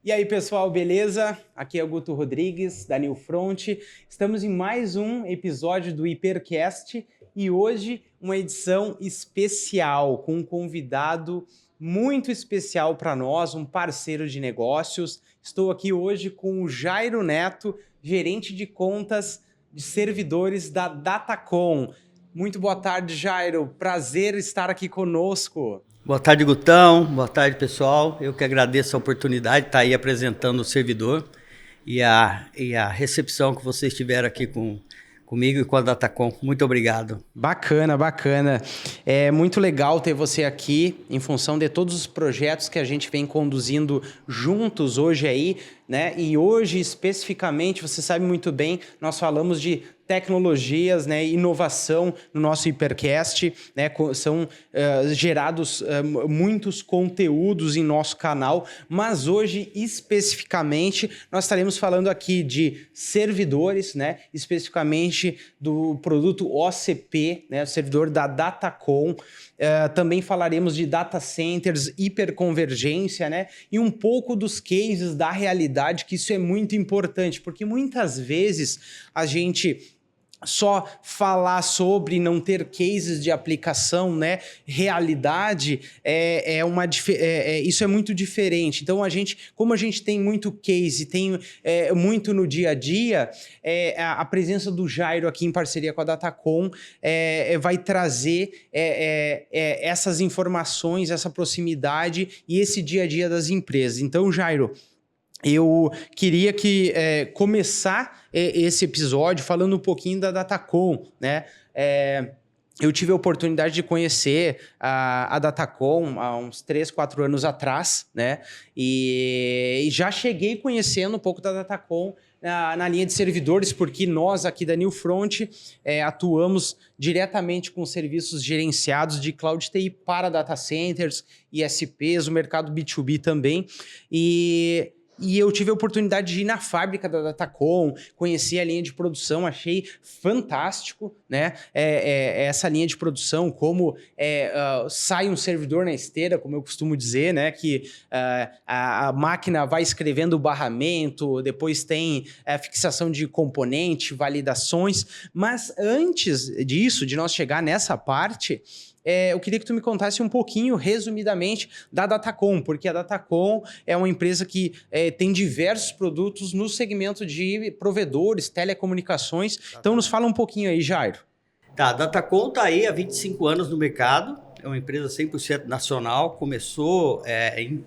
E aí, pessoal, beleza? Aqui é o Guto Rodrigues, da Newfront. Estamos em mais um episódio do Hipercast e hoje uma edição especial com um convidado muito especial para nós, um parceiro de negócios. Estou aqui hoje com o Jairo Neto, gerente de contas de servidores da Datacom. Muito boa tarde, Jairo. Prazer estar aqui conosco. Boa tarde, Gutão. Boa tarde, pessoal. Eu que agradeço a oportunidade de estar aí apresentando o servidor e a recepção que vocês tiveram aqui comigo e com a Datacom. Muito obrigado. Bacana, bacana. É muito legal ter você aqui em função de todos os projetos que a gente vem conduzindo juntos hoje aí, né? E hoje, especificamente, você sabe muito bem, nós falamos de tecnologias, né, inovação no nosso Hipercast, né, são gerados muitos conteúdos em nosso canal, mas hoje, especificamente, nós estaremos falando aqui de servidores, né, especificamente do produto OCP, né, o servidor da Datacom. Também falaremos de data centers, hiperconvergência, né, e um pouco dos cases da realidade, que isso é muito importante, porque muitas vezes a gente só falar sobre não ter cases de aplicação, né? Realidade isso é muito diferente. Então como a gente tem muito case, tem muito no dia a dia, a presença do Jairo aqui em parceria com a Datacom vai trazer essas informações, essa proximidade e esse dia a dia das empresas. Então, Jairo, eu queria começar esse episódio falando um pouquinho da Datacom, né? Eu tive a oportunidade de conhecer a Datacom há uns 3, 4 anos atrás, né? E já cheguei conhecendo um pouco da Datacom na linha de servidores, porque nós aqui da Newfront atuamos diretamente com serviços gerenciados de Cloud TI para data centers, ISPs, o mercado B2B também. E eu tive a oportunidade de ir na fábrica da Datacom, conhecer a linha de produção, achei fantástico, né? Essa linha de produção, como sai um servidor na esteira, como eu costumo dizer, né? Que a máquina vai escrevendo o barramento, depois tem fixação de componente, validações. Mas antes disso, de nós chegar nessa parte, eu queria que tu me contasse um pouquinho, resumidamente, da Datacom, porque a Datacom é uma empresa que tem diversos produtos no segmento de provedores, telecomunicações. Então, nos fala um pouquinho aí, Jairo. Tá, a Datacom está aí há 25 anos no mercado, é uma empresa 100% nacional, começou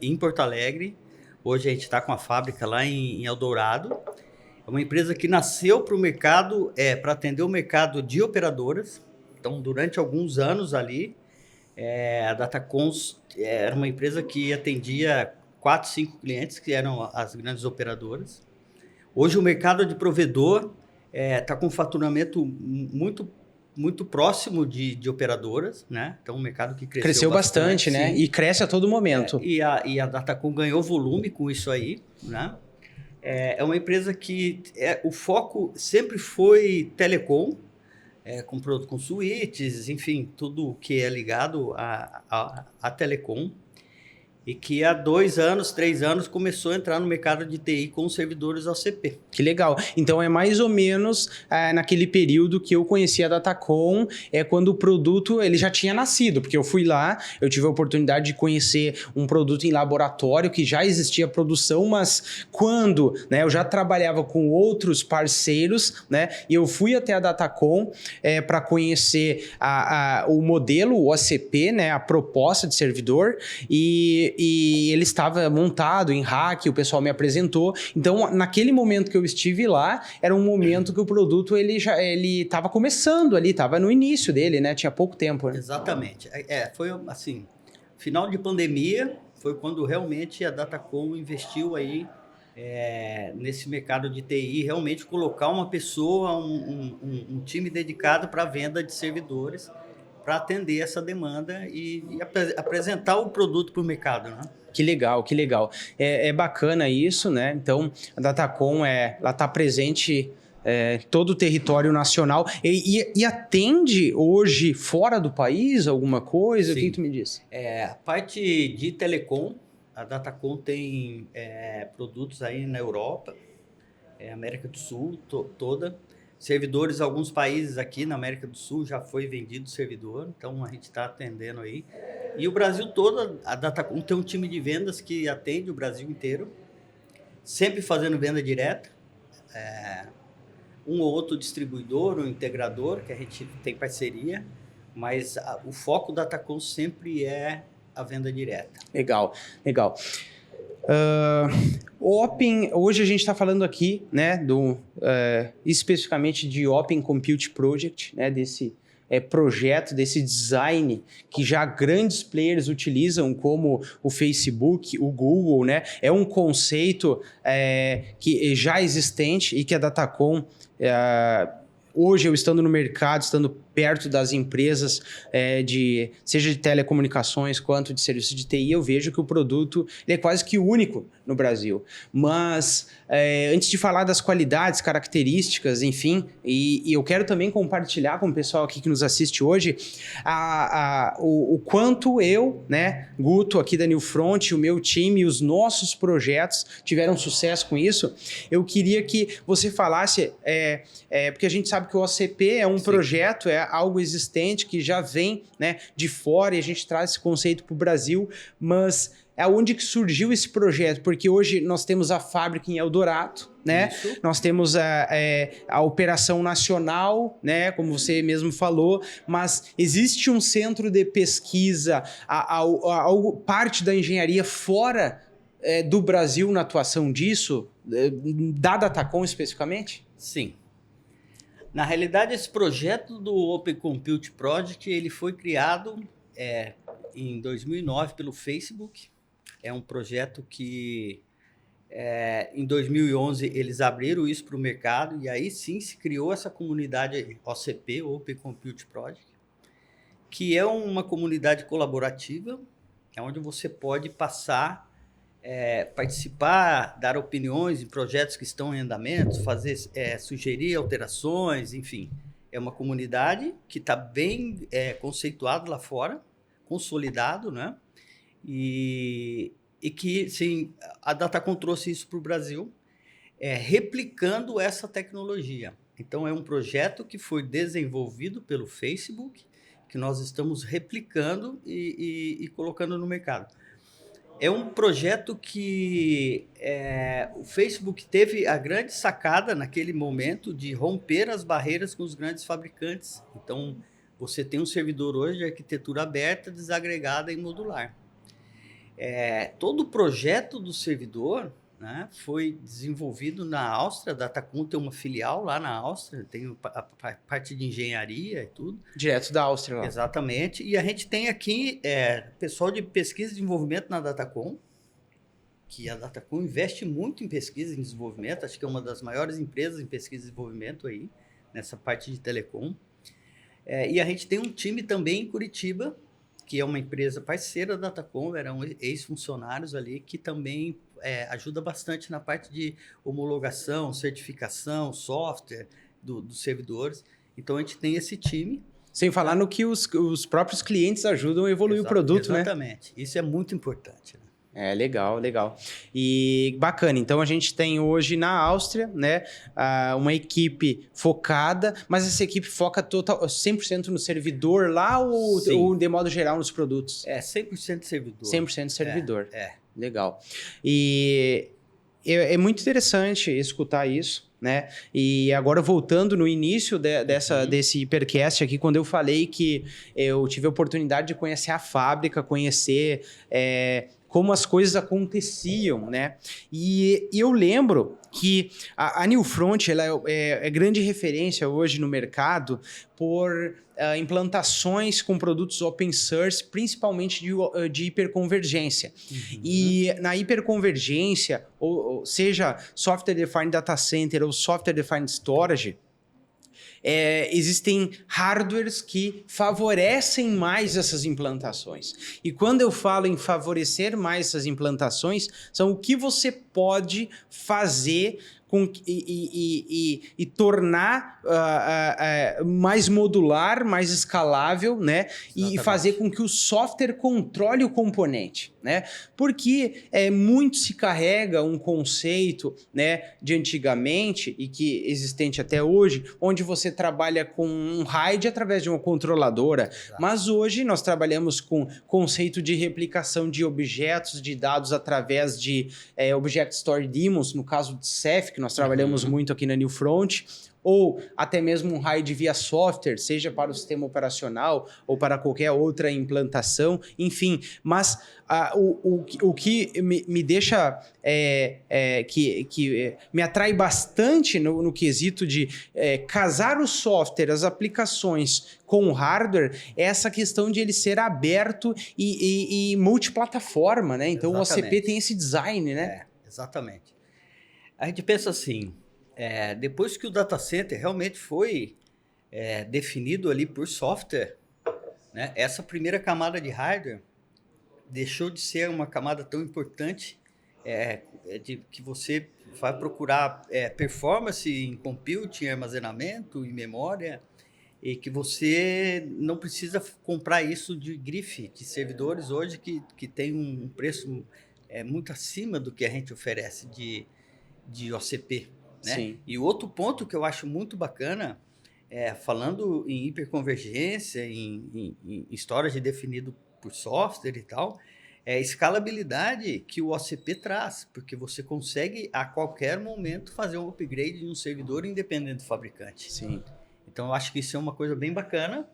em Porto Alegre, hoje a gente está com a fábrica lá em Eldorado. É uma empresa que nasceu para o mercado, para atender o mercado de operadoras. Então, durante alguns anos ali, a Datacom era uma empresa que atendia 4, 5 clientes, que eram as grandes operadoras. Hoje, o mercado de provedor está com um faturamento muito próximo de operadoras, né? Então, um mercado que cresceu bastante, né? E cresce a todo momento. E a Datacom ganhou volume com isso aí, né? É uma empresa que o foco sempre foi telecom, com switches, enfim, tudo que é ligado a telecom, e que há 2 anos, 3 anos começou a entrar no mercado de TI com servidores OCP. Que legal. Então é mais ou menos naquele período que eu conheci a Datacom, quando o produto ele já tinha nascido, porque eu fui lá, eu tive a oportunidade de conhecer um produto em laboratório que já existia produção, mas quando, né, eu já trabalhava com outros parceiros, né, e eu fui até a Datacom para conhecer o modelo, o OCP, né, a proposta de servidor, e ele estava montado em rack, o pessoal me apresentou. Então, naquele momento que eu estive lá, era um momento que o produto ele estava começando ali, estava no início dele, né? Tinha pouco tempo. Né? Exatamente. Foi assim, final de pandemia, foi quando realmente a Datacom investiu aí nesse mercado de TI, realmente colocar uma pessoa, um time dedicado para a venda de servidores, para atender essa demanda e apresentar o produto para o mercado, né? Que legal, que legal. É bacana isso, né? Então, a Datacom ela está presente em todo o território nacional e atende hoje fora do país alguma coisa? Sim. O que tu me diz? A parte de telecom, A Datacom tem produtos aí na Europa, América do Sul toda. Servidores, alguns países aqui na América do Sul já foi vendido servidor, então a gente está atendendo aí. E o Brasil todo, a Datacom tem um time de vendas que atende o Brasil inteiro, sempre fazendo venda direta. Um ou outro distribuidor, um integrador, que a gente tem parceria, mas o foco da Datacom sempre é a venda direta. Legal, legal. Open, hoje a gente está falando aqui, né, especificamente de Open Compute Project, né, desse projeto, desse design que já grandes players utilizam, como o Facebook, o Google, né? É um conceito que já existente e que a Datacom, hoje eu estando no mercado, estando perto das empresas, seja de telecomunicações quanto de serviço de TI, eu vejo que o produto ele é quase que único no Brasil. Mas, antes de falar das qualidades, características, enfim, e eu quero também compartilhar com o pessoal aqui que nos assiste hoje o quanto eu, né, Guto, aqui da Newfront, o meu time, os nossos projetos tiveram sucesso com isso. Eu queria que você falasse, porque a gente sabe que o OCP é um Sim. projeto, algo existente que já vem, né, de fora, e a gente traz esse conceito para o Brasil, mas onde que surgiu esse projeto? Porque hoje nós temos a fábrica em Eldorado, né? Isso. Nós temos a operação nacional, né? Como você mesmo falou, mas existe um centro de pesquisa, parte da engenharia fora do Brasil na atuação disso, da Datacom especificamente? Sim. Na realidade, esse projeto do Open Compute Project, ele foi criado em 2009 pelo Facebook. É um projeto que, em 2011, eles abriram isso para o mercado, e aí sim se criou essa comunidade OCP, Open Compute Project, que é uma comunidade colaborativa, onde você pode passar, participar, dar opiniões em projetos que estão em andamento, sugerir alterações, enfim. É uma comunidade que está bem conceituada lá fora, consolidado, né? E que, sim, a Datacom trouxe isso para o Brasil, replicando essa tecnologia. Então, é um projeto que foi desenvolvido pelo Facebook, que nós estamos replicando e colocando no mercado. É um projeto que o Facebook teve a grande sacada naquele momento de romper as barreiras com os grandes fabricantes. Então, você tem um servidor hoje de arquitetura aberta, desagregada e modular. Todo o projeto do servidor, né, foi desenvolvido na Áustria. A Datacom tem uma filial lá na Áustria, tem a parte de engenharia e tudo. Direto da Áustria lá. Exatamente. E a gente tem aqui pessoal de pesquisa e desenvolvimento na Datacom, que a Datacom investe muito em pesquisa e desenvolvimento, acho que é uma das maiores empresas em pesquisa e desenvolvimento aí, nessa parte de telecom. E a gente tem um time também em Curitiba, que é uma empresa parceira da Datacom, eram ex-funcionários ali, que também ajuda bastante na parte de homologação, certificação, software dos servidores. Então, a gente tem esse time. Sem falar no que os próprios clientes ajudam a evoluir o produto, exatamente. né? Exatamente. Isso é muito importante, né? Legal, legal. E bacana, então a gente tem hoje na Áustria, né, uma equipe focada, mas essa equipe foca 100% no servidor lá ou de modo geral nos produtos? 100% servidor. 100% servidor. Legal. E é muito interessante escutar isso, né? E agora voltando no início desse Hipercast aqui, quando eu falei que eu tive a oportunidade de conhecer a fábrica, conhecer como as coisas aconteciam, né? E eu lembro que a Newfront ela é grande referência hoje no mercado por implantações com produtos open source, principalmente de hiperconvergência. Uhum. E na hiperconvergência, ou seja, Software Defined Data Center ou Software Defined Storage, existem hardwares que favorecem mais essas implantações. E quando eu falo em favorecer mais essas implantações, são o que você pode fazer e tornar mais modular, mais escalável, né? E fazer com que o software controle o componente, né? Porque muito se carrega um conceito, né, de antigamente e que existente até hoje, onde você trabalha com um RAID através de uma controladora. Exato. Mas hoje nós trabalhamos com conceito de replicação de objetos, de dados através de Object Store Daemons, no caso de Ceph, que nós trabalhamos muito aqui na Newfront, ou até mesmo um RAID via software, seja para o sistema operacional ou para qualquer outra implantação, enfim. Mas o que me deixa, que me atrai bastante no quesito de casar o software, as aplicações com o hardware, é essa questão de ele ser aberto e multiplataforma, né? Então exatamente. O OCP tem esse design, né? Exatamente. A gente pensa assim, depois que o data center realmente foi definido ali por software, né, essa primeira camada de hardware deixou de ser uma camada tão importante que você vai procurar performance em computing, armazenamento e memória, e que você não precisa comprar isso de grife de servidores hoje que tem um preço muito acima do que a gente oferece de OCP. Né? Sim. E outro ponto que eu acho muito bacana, falando em hiperconvergência, em storage definido por software e tal, é a escalabilidade que o OCP traz, porque você consegue a qualquer momento fazer um upgrade de um servidor independente do fabricante. Sim. Então eu acho que isso é uma coisa bem bacana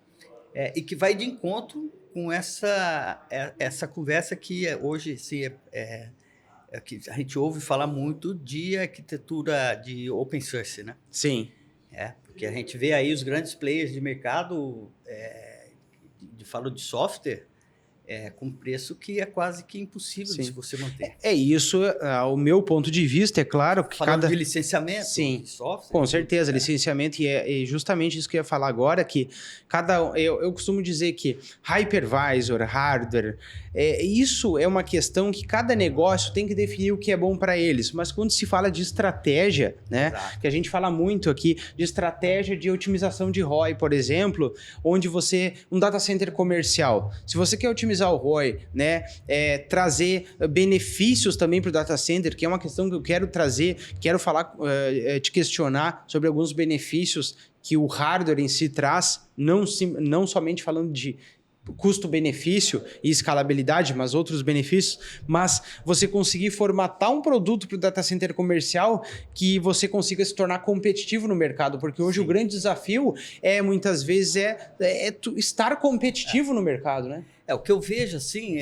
e que vai de encontro com essa conversa que hoje assim, que a gente ouve falar muito de arquitetura de open source, né? Sim. Porque a gente vê aí os grandes players de mercado, falo de software, com preço que é quase que impossível de você manter. Isso, o meu ponto de vista, é claro que falando de licenciamento, sim, de software. Com certeza, licenciamento, e é justamente isso que eu ia falar agora, que eu costumo dizer que hypervisor, hardware, isso é uma questão que cada negócio tem que definir o que é bom para eles, mas quando se fala de estratégia, né, que a gente fala muito aqui de estratégia de otimização de ROI, por exemplo, onde um data center comercial, se você quer otimizar o ROI, né, trazer benefícios também para o data center, que é uma questão que eu quero trazer, quero falar, te questionar sobre alguns benefícios que o hardware em si traz, não somente falando de custo-benefício e escalabilidade, mas outros benefícios, mas você conseguir formatar um produto para o data center comercial que você consiga se tornar competitivo no mercado, porque hoje o grande desafio muitas vezes estar competitivo no mercado, né? O que eu vejo assim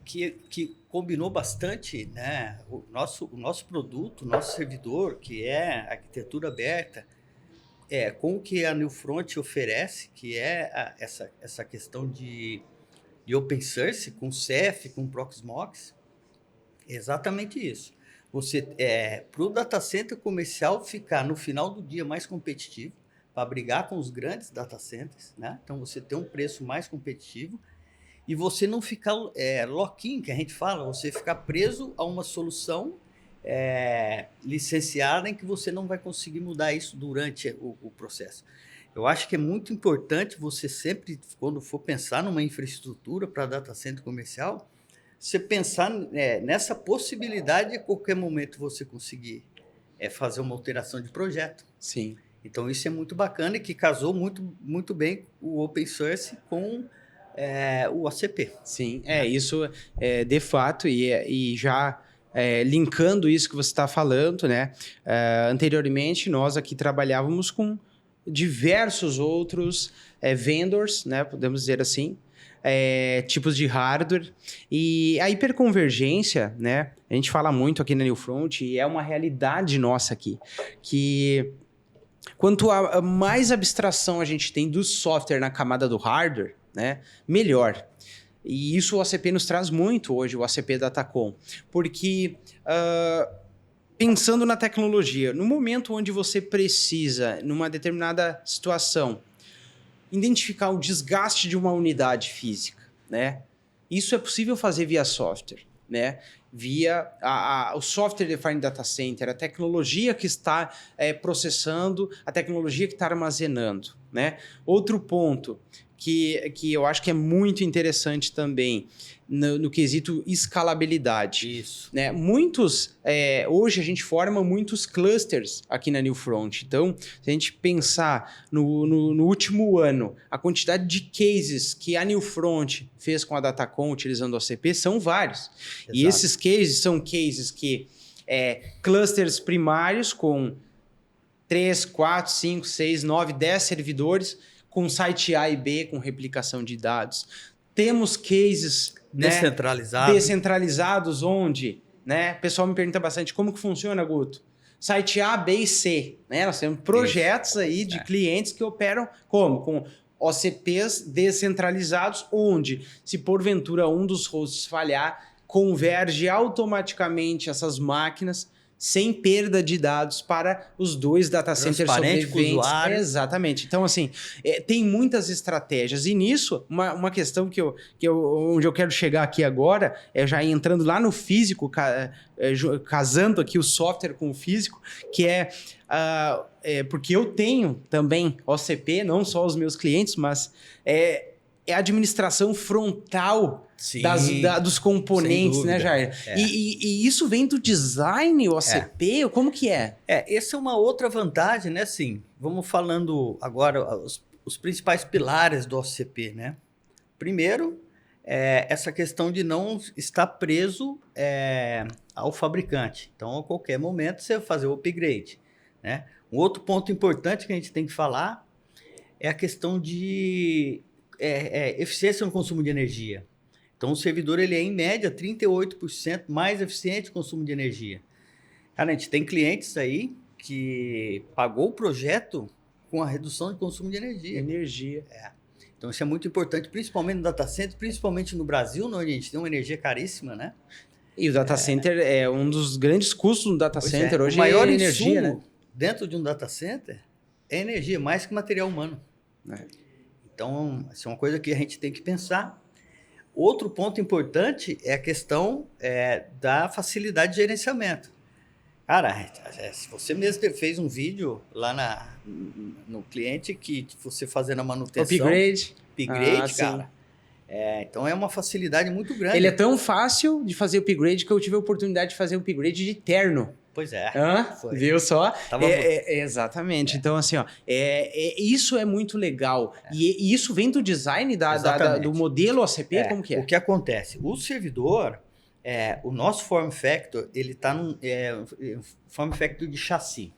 que combinou bastante, né, o nosso produto, o nosso servidor, que é arquitetura aberta, com o que a Newfront oferece, que é essa questão de open source, com Ceph, com Proxmox, é exatamente isso. Você, para o data center comercial ficar no final do dia mais competitivo, para brigar com os grandes data centers, né? Então você tem um preço mais competitivo e você não ficar lock-in, que a gente fala, você ficar preso a uma solução licenciada em que você não vai conseguir mudar isso durante o processo. Eu acho que é muito importante você sempre, quando for pensar numa infraestrutura para data center comercial, você pensar nessa possibilidade de a qualquer momento você conseguir fazer uma alteração de projeto. Sim. Então isso é muito bacana e que casou muito, muito bem o open source com o OCP. Sim, isso de fato, e já linkando isso que você está falando, né? Anteriormente, nós aqui trabalhávamos com diversos outros vendors, né? Podemos dizer assim, tipos de hardware. E a hiperconvergência, né? A gente fala muito aqui na Newfront e é uma realidade nossa aqui, que quanto a mais abstração a gente tem do software na camada do hardware, né? Melhor. E isso o OCP nos traz muito hoje, o OCP Datacom, porque pensando na tecnologia, no momento onde você precisa, numa determinada situação, identificar o desgaste de uma unidade física, né? Isso é possível fazer via software, né? via o Software Defined Data Center, a tecnologia que está processando, a tecnologia que está armazenando, né? Outro ponto que eu acho que é muito interessante também, no quesito escalabilidade. Isso. Né? Hoje a gente forma muitos clusters aqui na NewFront. Então, se a gente pensar no último ano, a quantidade de cases que a NewFront fez com a Datacom utilizando o OCP são vários. Exato. E esses cases são cases que clusters primários com 3, 4, 5, 6, 9, 10 servidores, com site A e B, com replicação de dados. Temos cases descentralizados onde, né? O pessoal me pergunta bastante como que funciona, Guto. Site A, B e C. Né? Nós temos projetos aí de clientes que operam como? Com OCPs descentralizados, onde, se porventura um dos hosts falhar, converge automaticamente essas máquinas sem perda de dados para os dois data centers sobreviventes. Exatamente. Então, assim, tem muitas estratégias. E nisso, uma questão onde eu quero chegar aqui agora, já entrando lá no físico, casando aqui o software com o físico, que porque eu tenho também OCP, não só os meus clientes, mas é a administração frontal dos componentes, né, Jair? E isso vem do design, o OCP? Como que é? Essa é uma outra vantagem, né? Assim, vamos falando agora os principais pilares do OCP, né? Primeiro, essa questão de não estar preso ao fabricante. Então, a qualquer momento, você vai fazer o upgrade, né? Um outro ponto importante que a gente tem que falar é a questão de eficiência no consumo de energia. Então, o servidor ele é, em média, 38% mais eficiente no consumo de energia. Cara, a gente tem clientes aí que pagou o projeto com a redução de consumo de energia. Então, isso é muito importante, principalmente no data center, principalmente no Brasil, onde a gente tem uma energia caríssima, né? E o data center é um dos grandes custos no data center hoje. O maior energia, insumo dentro de um data center é energia, mais que material humano. Então, isso é uma coisa que a gente tem que pensar. Outro ponto importante é a questão da facilidade de gerenciamento. Cara, se você mesmo fez um vídeo lá no cliente que você fazendo a manutenção... Upgrade, cara. Então é uma facilidade muito grande. Ele é tão fácil de fazer upgrade que eu tive a oportunidade de fazer upgrade de terno. Pois é. Viu só? Exatamente. Então, assim, isso é muito legal. E isso vem do design do modelo OCP? Como que é? O que acontece? O servidor, o nosso form factor, ele está num form factor de chassi.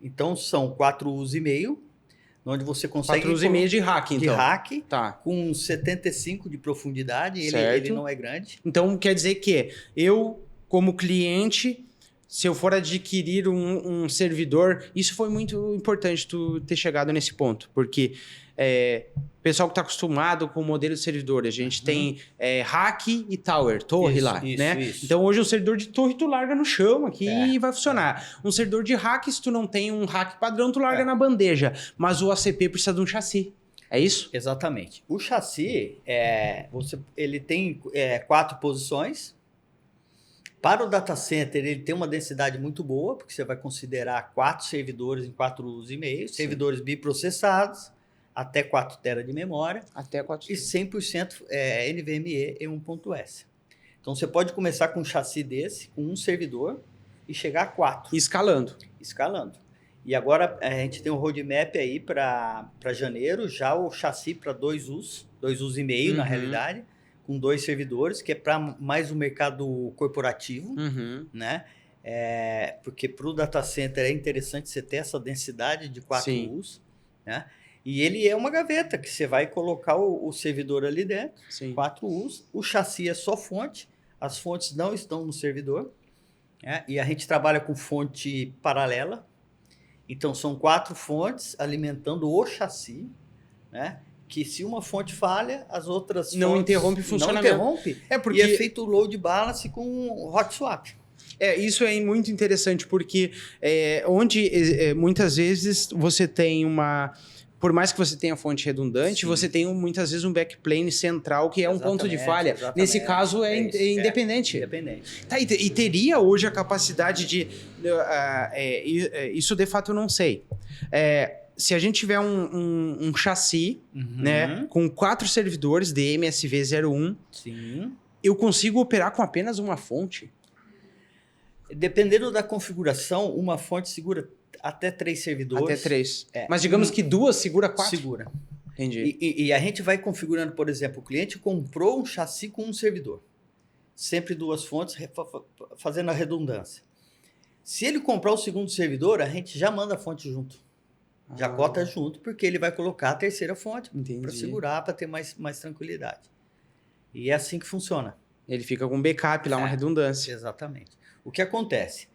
Então, são 4 usos e meio, onde você consegue... 4 usos e meio de rack, então. De rack, tá. Com 75 de profundidade, ele não é grande. Então, quer dizer que eu, como cliente... Se eu for adquirir um servidor, isso foi muito importante tu ter chegado nesse ponto, porque o pessoal que está acostumado com o modelo de servidor, a gente tem rack e tower, torre lá, né? Isso. Então hoje um servidor de torre tu larga no chão aqui e vai funcionar. Um servidor de rack, se tu não tem um rack padrão, tu larga na bandeja, mas o OCP precisa de um chassi. É isso? Exatamente. O chassi, ele tem 4 posições. Para o data center, ele tem uma densidade muito boa, porque você vai considerar 4 servidores em 4 usos e meio, servidores biprocessados, até 4 TB de memória, e 100% NVMe e 1.S. Então, você pode começar com um chassi desse, com um servidor, e chegar a 4. Escalando. E agora, a gente tem um roadmap aí para janeiro, já o chassi para 2 usos e meio, na realidade, com 2 servidores, que é para mais o mercado corporativo, né? Porque para o data center é interessante você ter essa densidade de 4 U's, né? E ele é uma gaveta que você vai colocar o servidor ali dentro, 4 U's. O chassi é só fonte, as fontes não estão no servidor, né? E a gente trabalha com fonte paralela. Então, são 4 fontes alimentando o chassi, né? Que se uma fonte falha, as outras não fontes interrompe o funcionamento. Não interrompe, porque... E é feito o load balance com hot swap. Isso é muito interessante, porque muitas vezes você tem por mais que você tenha fonte redundante, você tem muitas vezes um backplane central que é um ponto de falha. Nesse caso é independente. Tá, e teria hoje a capacidade de... isso de fato eu não sei. Se a gente tiver um chassi, né, com 4 servidores de MSV01, eu consigo operar com apenas uma fonte? Dependendo da configuração, uma fonte segura até 3 servidores. Até 3. Mas digamos que 2 segura 4? Segura. Entendi. E a gente vai configurando, por exemplo, o cliente comprou um chassi com um servidor. Sempre 2 fontes, fazendo a redundância. Se ele comprar o segundo servidor, a gente já manda a fonte junto. Já cota junto, porque ele vai colocar a terceira fonte para segurar, para ter mais tranquilidade. E é assim que funciona. Ele fica com backup lá, uma redundância. Exatamente. O que acontece?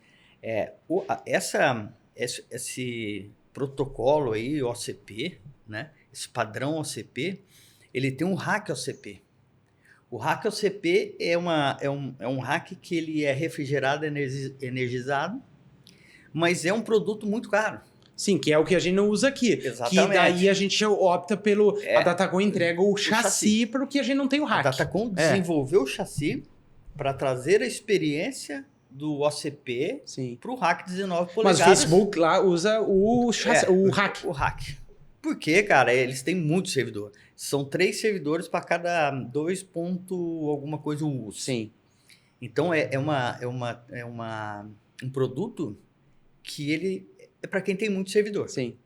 Esse protocolo aí, OCP, né? Esse padrão OCP, ele tem um hack OCP. O hack OCP é um hack que ele é refrigerado, energizado, mas é um produto muito caro. Sim, que é o que a gente não usa aqui. Exatamente. Que daí a gente opta pelo... A Datacom entrega o chassi porque a gente não tem o hack. A Datacom desenvolveu o chassi para trazer a experiência do OCP para o hack 19 polegadas. Mas o Facebook lá usa o chassi, o hack. O hack. Por quê, cara? Eles têm muito servidor. São 3 servidores para cada 2 ponto alguma coisa o uso. Sim. Então um produto que ele é para quem tem muito servidor. Sim.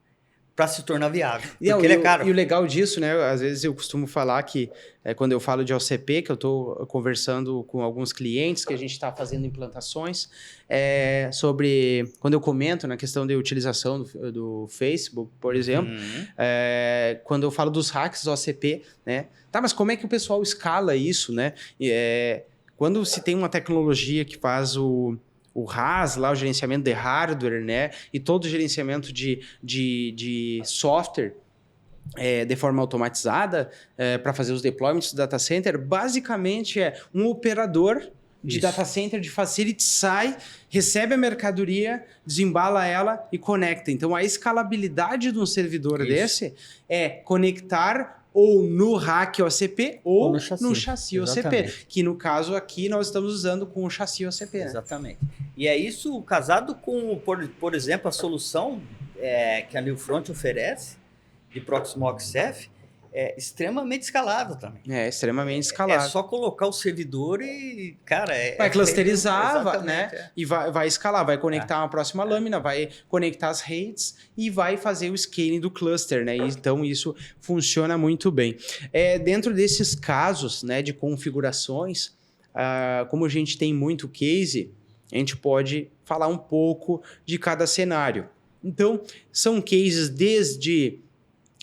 Para se tornar viável. Porque ele é caro. E o legal disso, né? Às vezes eu costumo falar que quando eu falo de OCP, que eu estou conversando com alguns clientes que a gente está fazendo implantações, sobre... Quando eu comento na questão de utilização do Facebook, por exemplo, quando eu falo dos hacks OCP, né? Tá, mas como é que o pessoal escala isso, né? Quando se tem uma tecnologia que faz o RAS, lá, o gerenciamento de hardware, né? E todo o gerenciamento de software de forma automatizada para fazer os deployments do data center, basicamente é um operador de data center, de facility, sai, recebe a mercadoria, desembala ela e conecta. Então, a escalabilidade de um servidor desse é conectar ou no hack OCP ou no chassi OCP, que no caso aqui nós estamos usando com o chassi OCP. Né? Exatamente. E é isso casado com, por exemplo, a solução que a Newfront oferece de Proxmox F, é extremamente escalável também. É extremamente escalável. É só colocar o servidor e, cara... vai clusterizar, né? E vai escalar, vai conectar uma próxima lâmina, vai conectar as redes e vai fazer o scaling do cluster, né? Então, isso funciona muito bem. Dentro desses casos, né, de configurações, como a gente tem muito case, a gente pode falar um pouco de cada cenário. Então, são cases desde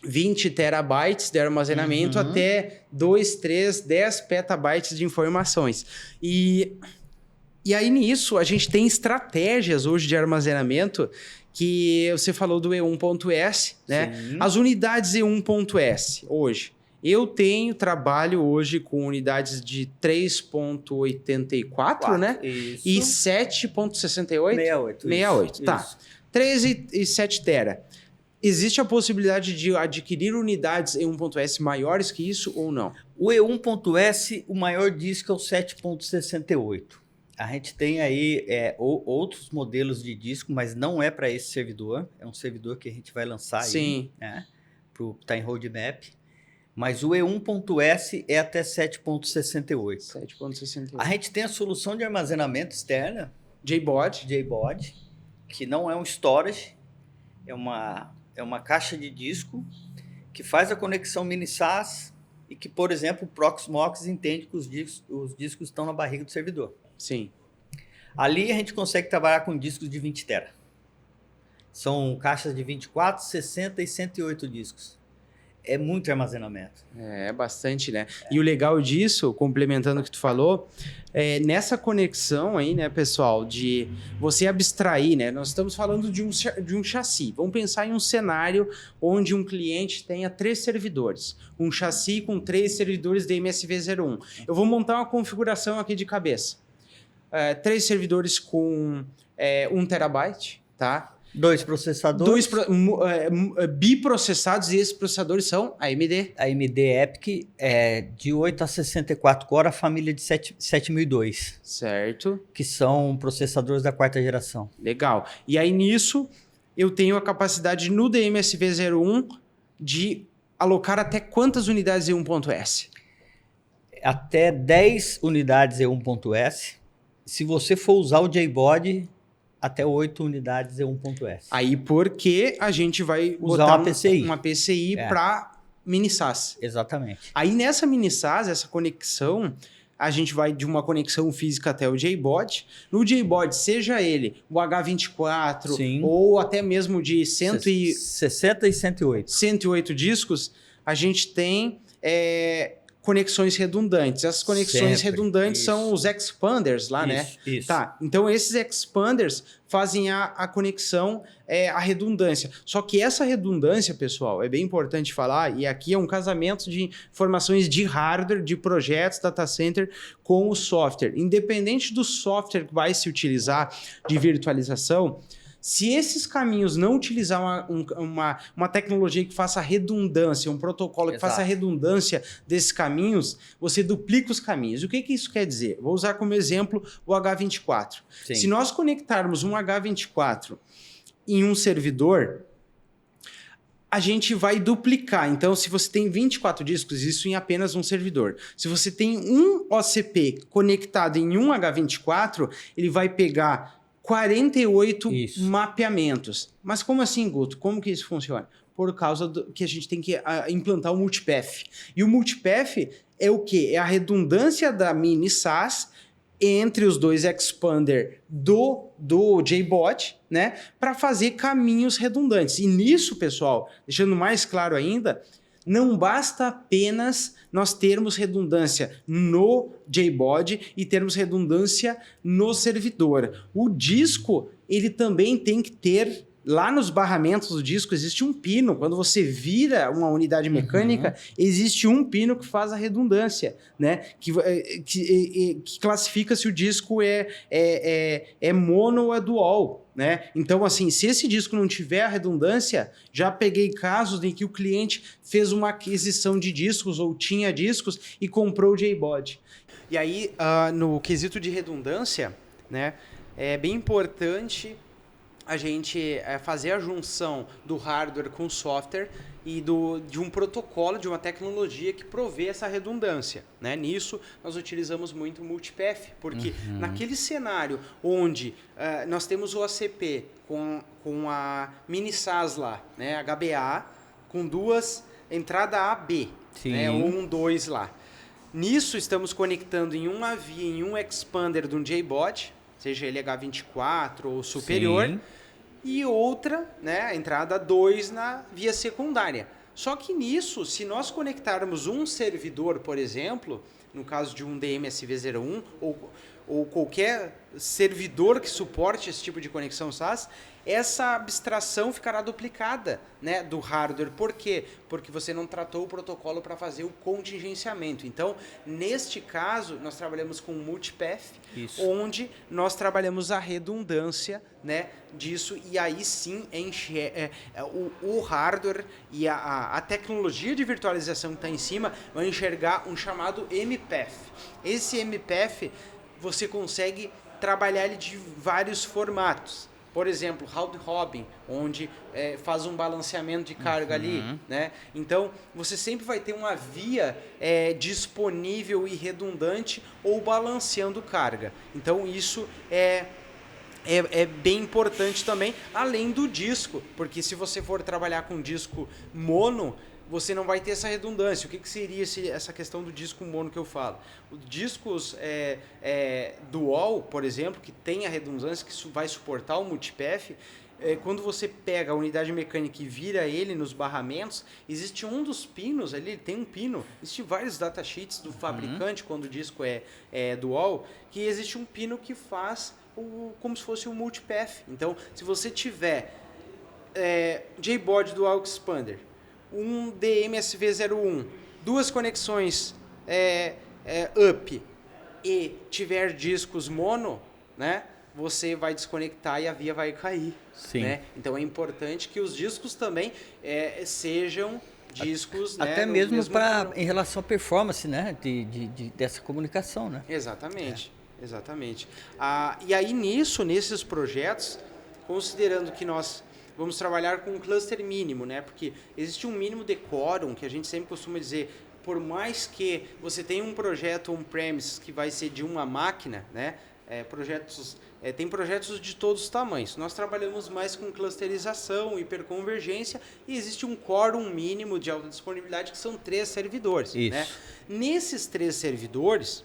20 terabytes de armazenamento até 2, 3, 10 petabytes de informações. E aí nisso a gente tem estratégias hoje de armazenamento que você falou do E1.S, né? Sim. As unidades E1.S hoje. Eu trabalho hoje com unidades de 3.84, né? Isso. E 7.68? 68, tá. Isso. 3 e 7 tera. Existe a possibilidade de adquirir unidades E1.S maiores que isso ou não? O E1.S, o maior disco é o 7.68. A gente tem aí outros modelos de disco, mas não é para esse servidor. É um servidor que a gente vai lançar aí. Né? Tá em roadmap. Mas o E1.S é até 7.68. 7.68. A gente tem a solução de armazenamento externa. JBOD. Que não é um storage. É uma caixa de disco que faz a conexão mini SAS e que, por exemplo, o Proxmox entende que os discos estão na barriga do servidor. Sim. Ali a gente consegue trabalhar com discos de 20 tera. São caixas de 24, 60 e 108 discos. É muito armazenamento. É bastante, né? E o legal disso, complementando o que tu falou, nessa conexão aí, né, pessoal, de você abstrair, né? Nós estamos falando de um chassi. Vamos pensar em um cenário onde um cliente tenha 3 servidores. Um chassi com 3 servidores de MSV01. Eu vou montar uma configuração aqui de cabeça. 3 servidores com 1 terabyte, tá? 2 processadores. Biprocessados, e esses processadores são AMD. A AMD EPIC é de 8 a 64 core, a família de 7002. Certo. Que são processadores da 4ª geração. Legal. E aí nisso, eu tenho a capacidade no DMSV01 de alocar até quantas unidades E1.S? Até 10 unidades E1.S. Se você for usar o JBOD, até 8 unidades E1.S. Aí porque a gente vai usar botar uma PCI. Uma PCI para mini SAS. Exatamente. Aí nessa mini SAS, essa conexão, a gente vai de uma conexão física até o JBOD. No JBOD, seja ele o H24 Sim. ou até mesmo de 60 e 108. 108 discos, a gente tem conexões redundantes. Essas conexões Sempre. redundantes Isso. são os expanders lá, né? Isso. Tá, então esses expanders fazem a conexão, a redundância. Só que essa redundância, pessoal, é bem importante falar, e aqui é um casamento de informações de hardware, de projetos, data center, com o software. Independente do software que vai se utilizar de virtualização, se esses caminhos não utilizar uma tecnologia que faça redundância, um protocolo que faça redundância desses caminhos, você duplica os caminhos. O que isso quer dizer? Vou usar como exemplo o H24. Sim. Se nós conectarmos um H24 em um servidor, a gente vai duplicar. Então, se você tem 24 discos, isso em apenas um servidor. Se você tem um OCP conectado em um H24, ele vai pegar 48 mapeamentos. Mas como assim, Guto? Como que isso funciona? Por causa que a gente tem que implantar o multipath. E o multipath é o quê? É a redundância da mini SAS entre os dois expander do JBOD, né? Para fazer caminhos redundantes. E nisso, pessoal, deixando mais claro ainda, não basta apenas nós termos redundância no JBOD e termos redundância no servidor. O disco, ele também tem que ter, lá nos barramentos do disco, existe um pino. Quando você vira uma unidade mecânica, existe um pino que faz a redundância, né? Que classifica se o disco é mono ou é dual. Né? Então, assim, se esse disco não tiver a redundância, já peguei casos em que o cliente fez uma aquisição de discos ou tinha discos e comprou o JBOD. E aí, no quesito de redundância, né, é bem importante a gente fazer a junção do hardware com o software e de um protocolo, de uma tecnologia que provê essa redundância. Né? Nisso, nós utilizamos muito o multipath, porque naquele cenário onde nós temos o OCP com a mini SAS lá, né? HBA, com duas entrada A, B, né? 1, 2 lá. Nisso, estamos conectando em uma via, em um expander de um JBOD, seja ele H24 ou superior, sim, e outra, né, a entrada 2 na via secundária. Só que nisso, se nós conectarmos um servidor, por exemplo, no caso de um DMSV01 ou qualquer servidor que suporte esse tipo de conexão SAS, essa abstração ficará duplicada, né, do hardware. Por quê? Porque você não tratou o protocolo para fazer o contingenciamento. Então, neste caso, nós trabalhamos com multipath, onde nós trabalhamos a redundância, né, disso, e aí sim o hardware e a tecnologia de virtualização que está em cima vai enxergar um chamado MPath. Esse MPath, você consegue trabalhar ele de vários formatos. Por exemplo, round robin, onde faz um balanceamento de carga ali, né? Então, você sempre vai ter uma via disponível e redundante ou balanceando carga. Então, isso é bem importante também, além do disco, porque se você for trabalhar com disco mono, você não vai ter essa redundância. O que seria essa questão do disco mono que eu falo? Os discos dual, por exemplo, que tem a redundância, que vai suportar o multipath, quando você pega a unidade mecânica e vira ele nos barramentos, existe um dos pinos ali, tem um pino, existem vários datasheets do fabricante, quando o disco é dual, que existe um pino que faz como se fosse um multipath. Então, se você tiver JBOD Dual Expander, um DMSV01, duas conexões up e tiver discos mono, né, você vai desconectar e a via vai cair. Sim. Né? Então é importante que os discos também sejam discos... Até né, mesmo padrão. em relação à performance, né? Dessa comunicação, né? Exatamente, exatamente. E aí nesses projetos, considerando que nós vamos trabalhar com um cluster mínimo, né? Porque existe um mínimo de quórum que a gente sempre costuma dizer, por mais que você tenha um projeto on-premise que vai ser de uma máquina, né? Tem projetos de todos os tamanhos. Nós trabalhamos mais com clusterização, hiperconvergência, e existe um quórum mínimo de alta disponibilidade que são 3 servidores. Isso. Né? Nesses 3 servidores,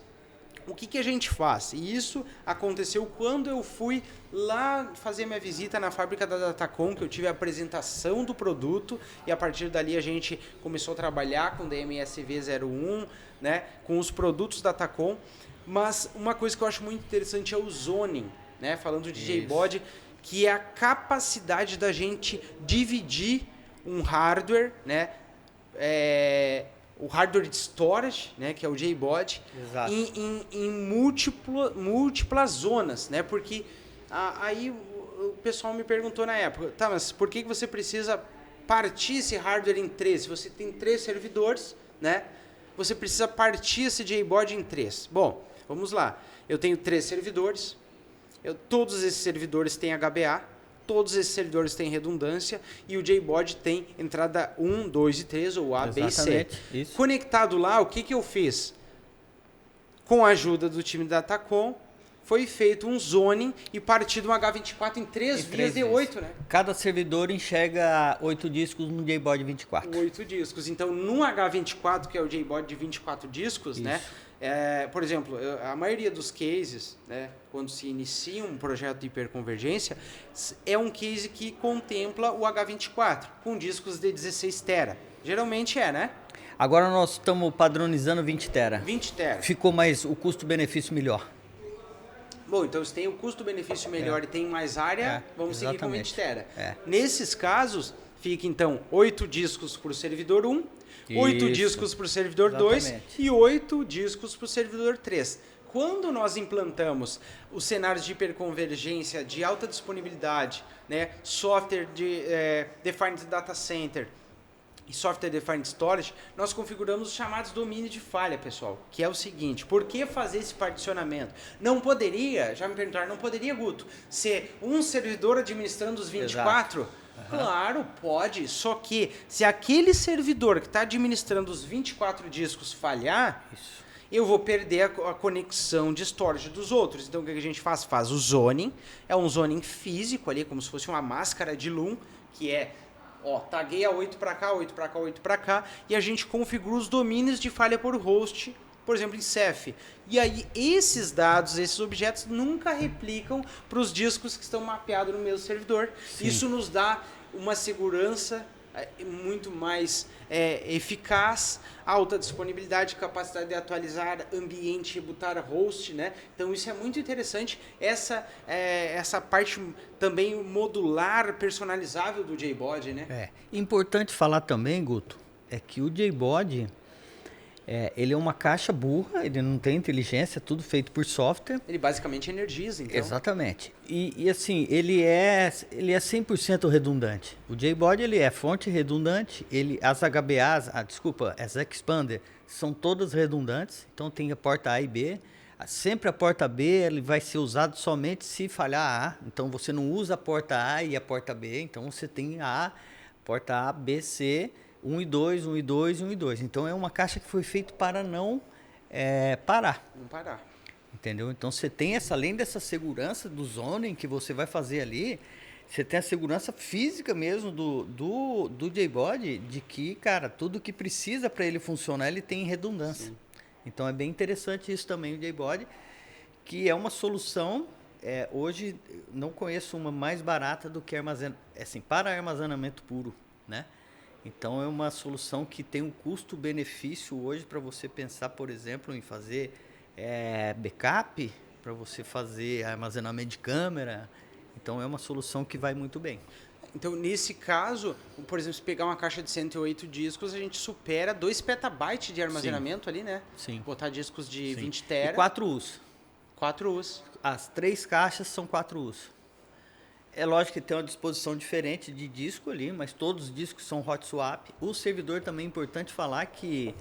o que a gente faz? E isso aconteceu quando eu fui lá fazer minha visita na fábrica da Datacom, que eu tive a apresentação do produto, e a partir dali a gente começou a trabalhar com DMSV01, né, com os produtos da Datacom. Mas uma coisa que eu acho muito interessante é o zoning, né? Falando de JBOD, que é a capacidade da gente dividir um hardware, né? O hardware de storage, né? Que é o JBOD, em múltiplas zonas, né? Porque aí o pessoal me perguntou na época, tá, mas por que você precisa partir esse hardware em 3? Se você tem 3 servidores, né? Você precisa partir esse JBOD em 3. Bom, vamos lá. Eu tenho 3 servidores. Todos esses servidores têm HBA. Todos esses servidores têm redundância. E o JBOD tem entrada 1, 2 e 3, ou A, B e C. Isso. Conectado lá, o que eu fiz? Com a ajuda do time da Datacom, foi feito um zoning e partido um H24 em 3 vias de 8, né? Cada servidor enxerga 8 discos no JBOD 24. 8 discos. Então, num H24, que é o JBOD de 24 discos, Isso. né? Por exemplo, a maioria dos cases, né, quando se inicia um projeto de hiperconvergência, é um case que contempla o H24, com discos de 16 tera. Geralmente né? Agora nós estamos padronizando 20 tera. 20 tera. Ficou mais o custo-benefício melhor. Bom, então se tem o custo-benefício melhor e tem mais área, vamos seguir com 20 tera. Nesses casos, fica então 8 discos para o servidor 1, 8 discos para o servidor 2 e 8 discos para o servidor 3. Quando nós implantamos os cenários de hiperconvergência de alta disponibilidade, né, software de Defined Data Center e Software Defined Storage, nós configuramos os chamados domínios de falha, pessoal, que é o seguinte: por que fazer esse particionamento? Não poderia, já me perguntaram, não poderia, Guto, ser um servidor administrando os 24? Claro, pode, só que se aquele servidor que está administrando os 24 discos falhar, eu vou perder a conexão de storage dos outros. Então o que a gente faz? Faz o zoning, é um zoning físico ali, como se fosse uma máscara de Loom, que tagueia 8 para cá, 8 para cá, 8 para cá, e a gente configura os domínios de falha por host, por exemplo, em Ceph. E aí esses dados, esses objetos nunca replicam para os discos que estão mapeados no mesmo servidor. Sim. Isso nos dá uma segurança muito mais eficaz, alta disponibilidade, capacidade de atualizar ambiente e botar host, né? Então isso é muito interessante, essa parte também modular, personalizável do JBOD, né? Importante falar também, Guto, é que o JBOD ele é uma caixa burra, ele não tem inteligência, tudo feito por software. Ele basicamente energiza, então. Exatamente. E assim, ele é 100% redundante. O JBOD ele é fonte redundante, as HBAs, as Expander, são todas redundantes, então tem a porta A e B. Sempre a porta B ele vai ser usado somente se falhar a A, então você não usa a porta A e a porta B, então você tem a porta A, B, C, 1 e 2, 1 e 2, 1 e 2. Então é uma caixa que foi feita para não parar. Não parar. Entendeu? Então você tem além dessa segurança do zoning que você vai fazer ali, você tem a segurança física mesmo do JBOD, de que, cara, tudo que precisa para ele funcionar, ele tem redundância. Sim. Então é bem interessante isso também, o JBOD, que é uma solução. Hoje não conheço uma mais barata do que para armazenamento puro, né? Então é uma solução que tem um custo-benefício hoje para você pensar, por exemplo, em fazer backup, para você fazer armazenamento de câmera. Então é uma solução que vai muito bem. Então, nesse caso, por exemplo, se pegar uma caixa de 108 discos, a gente supera 2 petabytes de armazenamento. Sim. Ali, né? Sim. Botar discos de Sim. 20 tera. E 4 U's. 4 U's. As 3 caixas são 4 U's. É lógico que tem uma disposição diferente de disco ali, mas todos os discos são hot swap. O servidor também é importante falar que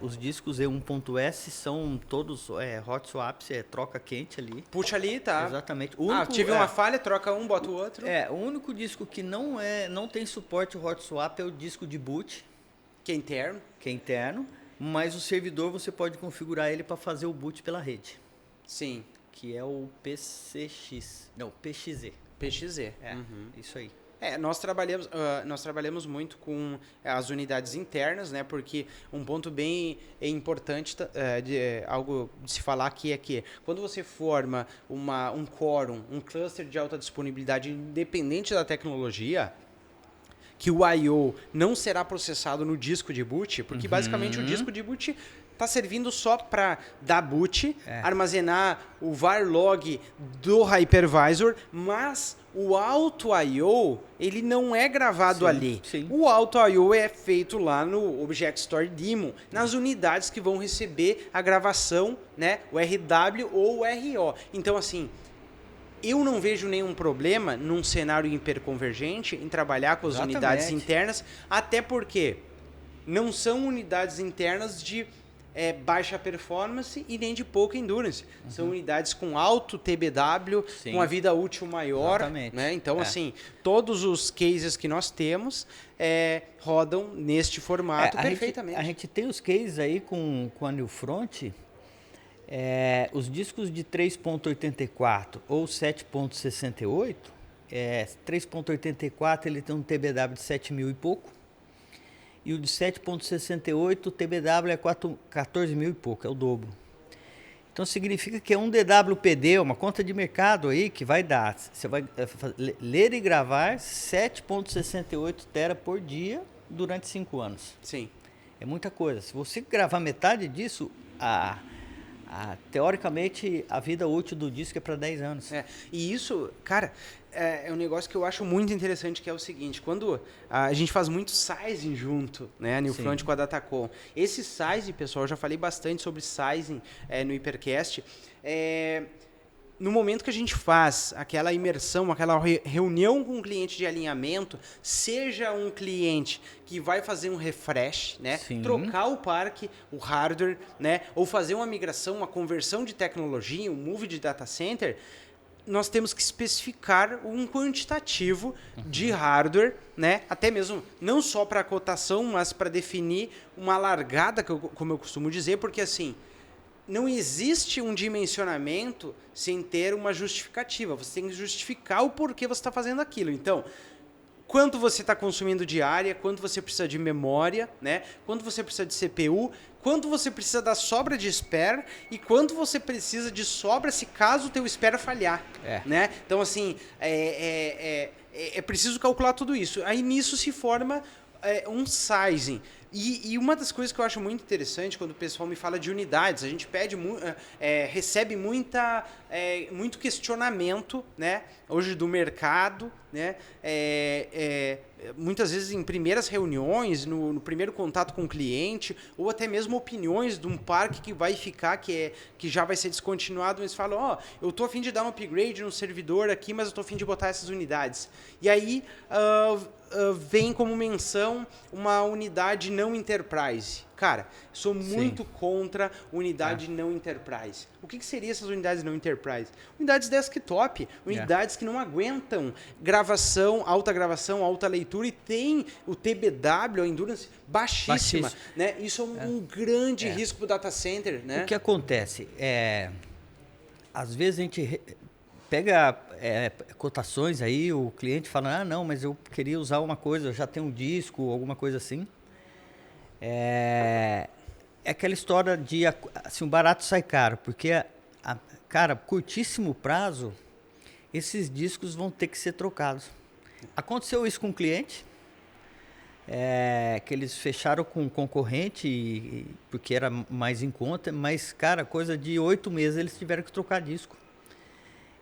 os discos E1.S são todos hot swaps, troca quente ali. Puxa ali, tá? Exatamente. Tive uma falha, troca um, bota o outro. O único disco que não tem suporte hot swap é o disco de boot. Que é interno. Que é interno, mas o servidor você pode configurar ele para fazer o boot pela rede. Sim. Que é o PCX. Não, PXZ. PXZ. Isso aí. Nós trabalhamos muito com as unidades internas, né? Porque um ponto bem importante, algo de se falar aqui é que quando você forma um quórum, um cluster de alta disponibilidade independente da tecnologia, que o I/O não será processado no disco de boot, porque basicamente o disco de boot está servindo só para dar boot, armazenar o var log do hypervisor, mas o auto I/O ele não é gravado ali. Sim. O auto I/O é feito lá no Object Store Daemon, nas unidades que vão receber a gravação, né, o RW ou o RO. Então, assim, eu não vejo nenhum problema num cenário hiperconvergente em trabalhar com as unidades internas, até porque não são unidades internas de baixa performance e nem de pouca endurance. São unidades com alto TBW, com uma vida útil maior. Né? Então, assim, todos os cases que nós temos rodam neste formato perfeitamente. A gente tem os cases aí com a Newfront. Os discos de 3.84 ou 7.68, 3.84 ele tem um TBW de 7.000 e pouco, e o de 7.68 o TBW é 14.000 e pouco, é o dobro. Então significa que é um DWPD, uma conta de mercado aí que vai dar, você vai ler e gravar 7.68 tera por dia durante 5 anos. Sim. É muita coisa. Se você gravar metade disso, teoricamente, a vida útil do disco é para 10 anos. E isso, cara, é um negócio que eu acho muito interessante, que é o seguinte, quando a gente faz muito sizing junto, né, a Newfront com a Datacom. Esse sizing, pessoal, eu já falei bastante sobre sizing no Hypercast. No momento que a gente faz aquela imersão, aquela reunião com um cliente de alinhamento, seja um cliente que vai fazer um refresh, né, trocar o parque, o hardware, né, ou fazer uma migração, uma conversão de tecnologia, um move de data center, nós temos que especificar um quantitativo de hardware, né, até mesmo não só para cotação, mas para definir uma largada, como eu costumo dizer, porque assim, não existe um dimensionamento sem ter uma justificativa. Você tem que justificar o porquê você está fazendo aquilo. Então, quanto você está consumindo de área, quanto você precisa de memória, né? Quanto você precisa de CPU, quanto você precisa da sobra de spare e quanto você precisa de sobra se caso o teu spare falhar. Né? Então, assim, é preciso calcular tudo isso. Aí nisso se forma um sizing. E uma das coisas que eu acho muito interessante quando o pessoal me fala de unidades, a gente recebe muito questionamento, né, hoje do mercado, né, muitas vezes em primeiras reuniões, no primeiro contato com o cliente, ou até mesmo opiniões de um parque que vai ficar, que já vai ser descontinuado, eles falam, eu estou a fim de dar um upgrade no servidor aqui, mas eu estou a fim de botar essas unidades. E aí vem como menção uma unidade não enterprise. Cara, sou muito contra unidade não enterprise. O que seriam essas unidades não enterprise? Unidades desktop, unidades que não aguentam gravação, alta leitura e tem o TBW, a endurance baixíssima. Né? Isso é um grande risco para o data center. Né? O que acontece? Às vezes a gente pega cotações aí, o cliente fala, não, mas eu queria usar uma coisa, eu já tenho um disco, alguma coisa assim. É aquela história de assim, o barato sai caro, porque, cara, curtíssimo prazo, esses discos vão ter que ser trocados. Aconteceu isso com um cliente, que eles fecharam com um concorrente, porque era mais em conta, mas, cara, coisa de 8 meses eles tiveram que trocar disco.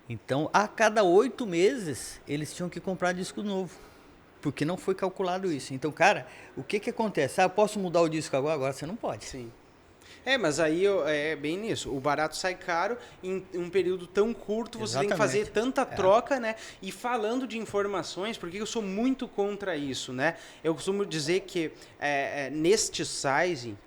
Então, a cada 8 meses, eles tinham que comprar disco novo. Porque não foi calculado isso. Então, cara, o que acontece? Eu posso mudar o disco agora? Agora você não pode. Sim. Mas aí é bem nisso. O barato sai caro, em um período tão curto você tem que fazer tanta troca, né? E falando de informações, porque eu sou muito contra isso, né? Eu costumo dizer que neste sizing,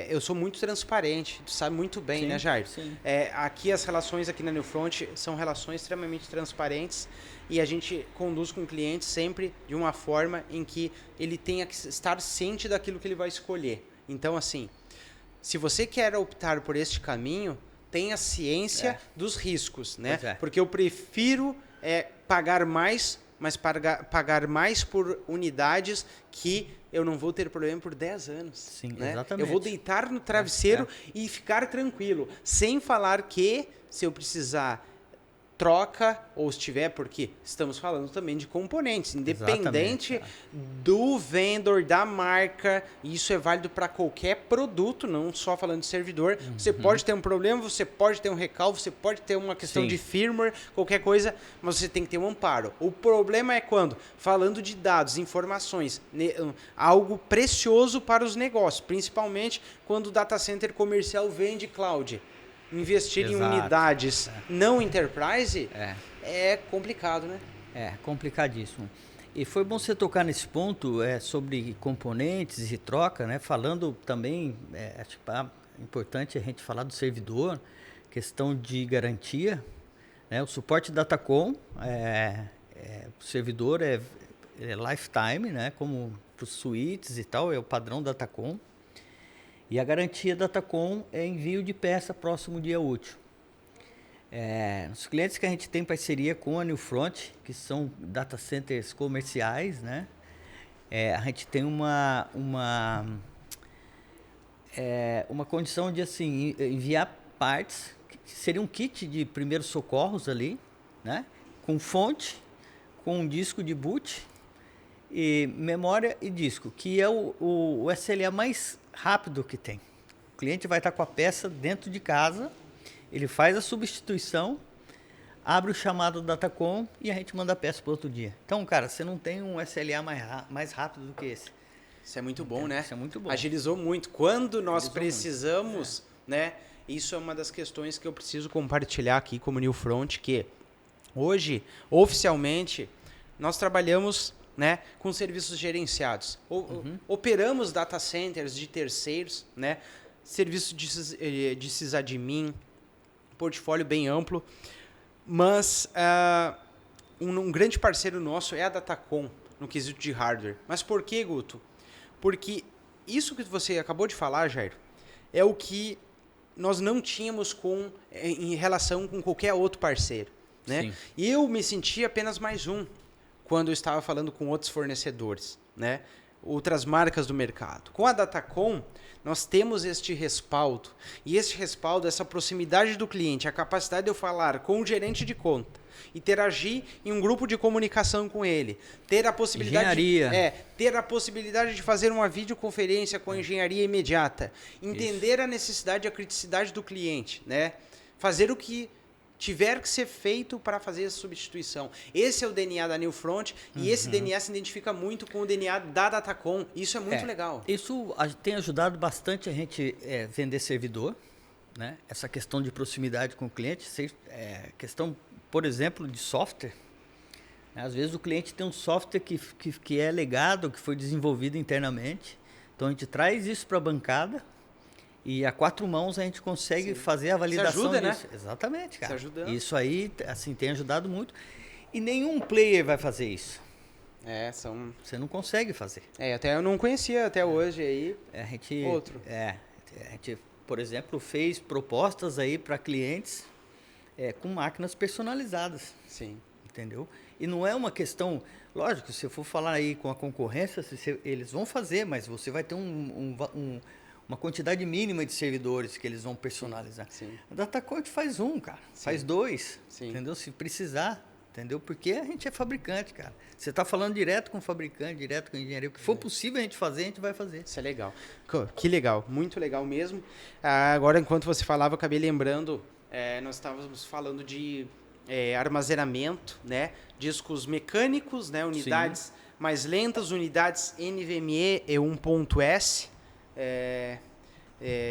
eu sou muito transparente, tu sabe muito bem, né, Jair? Sim. Aqui as relações aqui na Newfront são relações extremamente transparentes e a gente conduz com o cliente sempre de uma forma em que ele tenha que estar ciente daquilo que ele vai escolher. Então, assim, se você quer optar por este caminho, tenha ciência dos riscos, né? Porque eu prefiro pagar mais, mas pagar mais por unidades que eu não vou ter problema por 10 anos. Sim, né? exatamente. Eu vou deitar no travesseiro e ficar tranquilo, sem falar que se eu precisar troca ou se tiver, porque estamos falando também de componentes, independente do vendedor, da marca, isso é válido para qualquer produto, não só falando de servidor. Você pode ter um problema, você pode ter um recall, você pode ter uma questão de firmware, qualquer coisa, mas você tem que ter um amparo. O problema é quando, falando de dados, informações, algo precioso para os negócios, principalmente quando o data center comercial vende cloud. Investir em unidades não enterprise é complicado, né? É complicadíssimo. E foi bom você tocar nesse ponto sobre componentes e troca, né? Falando também, acho que é importante a gente falar do servidor, questão de garantia, né? O suporte Datacom, o servidor é lifetime, né? Como para os suítes e tal, é o padrão Datacom. E a garantia Datacom é envio de peça próximo dia útil. Os clientes que a gente tem parceria com a Newfront, que são data centers comerciais, né? A gente tem uma condição de assim, enviar partes, que seria um kit de primeiros socorros ali, né? Com fonte, com um disco de boot, e memória e disco, que é o SLA mais rápido que tem. O cliente vai estar com a peça dentro de casa, ele faz a substituição, abre o chamado Datacom e a gente manda a peça para outro dia. Então, cara, você não tem um SLA mais rápido do que esse. Isso é muito bom, né? Isso é muito bom. Agilizou muito. Quando nós precisamos, né? Isso é uma das questões que eu preciso compartilhar aqui como Newfront, que hoje, oficialmente, nós trabalhamos, né, com serviços gerenciados. Operamos data centers de terceiros, né, serviço de sysadmin, portfólio bem amplo, mas um grande parceiro nosso é a Datacom, no quesito de hardware. Mas por que, Guto? Porque isso que você acabou de falar, Jair, é o que nós não tínhamos em relação com qualquer outro parceiro. Né? E eu me senti apenas mais um quando eu estava falando com outros fornecedores, né? Outras marcas do mercado. Com a Datacom, nós temos este respaldo. E este respaldo, essa proximidade do cliente, a capacidade de eu falar com o gerente de conta, interagir em um grupo de comunicação com ele, ter a possibilidade ter a possibilidade de fazer uma videoconferência com a engenharia imediata, entender a necessidade e a criticidade do cliente, né? Fazer o que tiver que ser feito para fazer essa substituição. Esse é o DNA da Newfront e esse DNA se identifica muito com o DNA da Datacom. Isso é muito legal. Isso tem ajudado bastante a gente vender servidor, né? Essa questão de proximidade com o cliente, questão, por exemplo, de software. Às vezes o cliente tem um software que é legado, que foi desenvolvido internamente. Então a gente traz isso para a bancada. E a 4 mãos a gente consegue fazer a validação disso. Né? Exatamente, cara. Isso aí, assim, tem ajudado muito. E nenhum player vai fazer isso. Você não consegue fazer. Até eu não conhecia até hoje aí. A gente, por exemplo, fez propostas aí para clientes com máquinas personalizadas. Sim. Entendeu? E não é uma questão... Lógico, se eu for falar aí com a concorrência, eles vão fazer, mas você vai ter uma quantidade mínima de servidores que eles vão personalizar. Sim. A Datacom faz cara. Sim. Faz 2. Sim. Entendeu? Se precisar, entendeu? Porque a gente é fabricante, cara. Você está falando direto com o fabricante, direto com o engenheiro. O que for possível a gente fazer, a gente vai fazer. Isso é legal. Que legal. Muito legal mesmo. Agora, enquanto você falava, eu acabei lembrando, nós estávamos falando de armazenamento, né? Discos mecânicos, né? Unidades mais lentas, unidades NVMe e 1.S.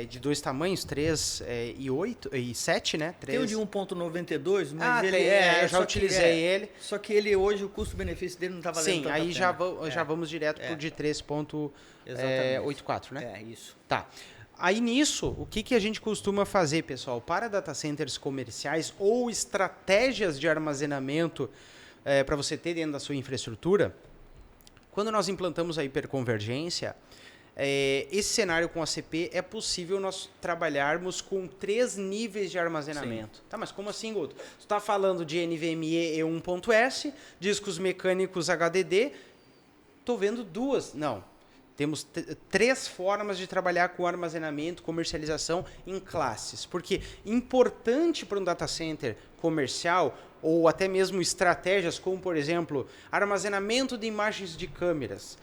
de dois tamanhos, 3 e 8 e 7, né? 3. Tem o de 1.92, mas ele eu já utilizei ele. Só que ele hoje, o custo-benefício dele não está valendo Sim, tanta aí pena. já vamos direto pro de 3.84, né? Isso. Tá. Aí nisso, o que a gente costuma fazer, pessoal? Para data centers comerciais ou estratégias de armazenamento para você ter dentro da sua infraestrutura, quando nós implantamos a hiperconvergência, esse cenário com ACP é possível nós trabalharmos com 3 níveis de armazenamento. Sim. Tá, mas como assim, Guto? Você está falando de NVMe E1.S, discos mecânicos HDD, estou vendo 2. Não. Temos 3 formas de trabalhar com armazenamento, comercialização em classes. Porque importante para um data center comercial, ou até mesmo estratégias como, por exemplo, armazenamento de imagens de câmeras.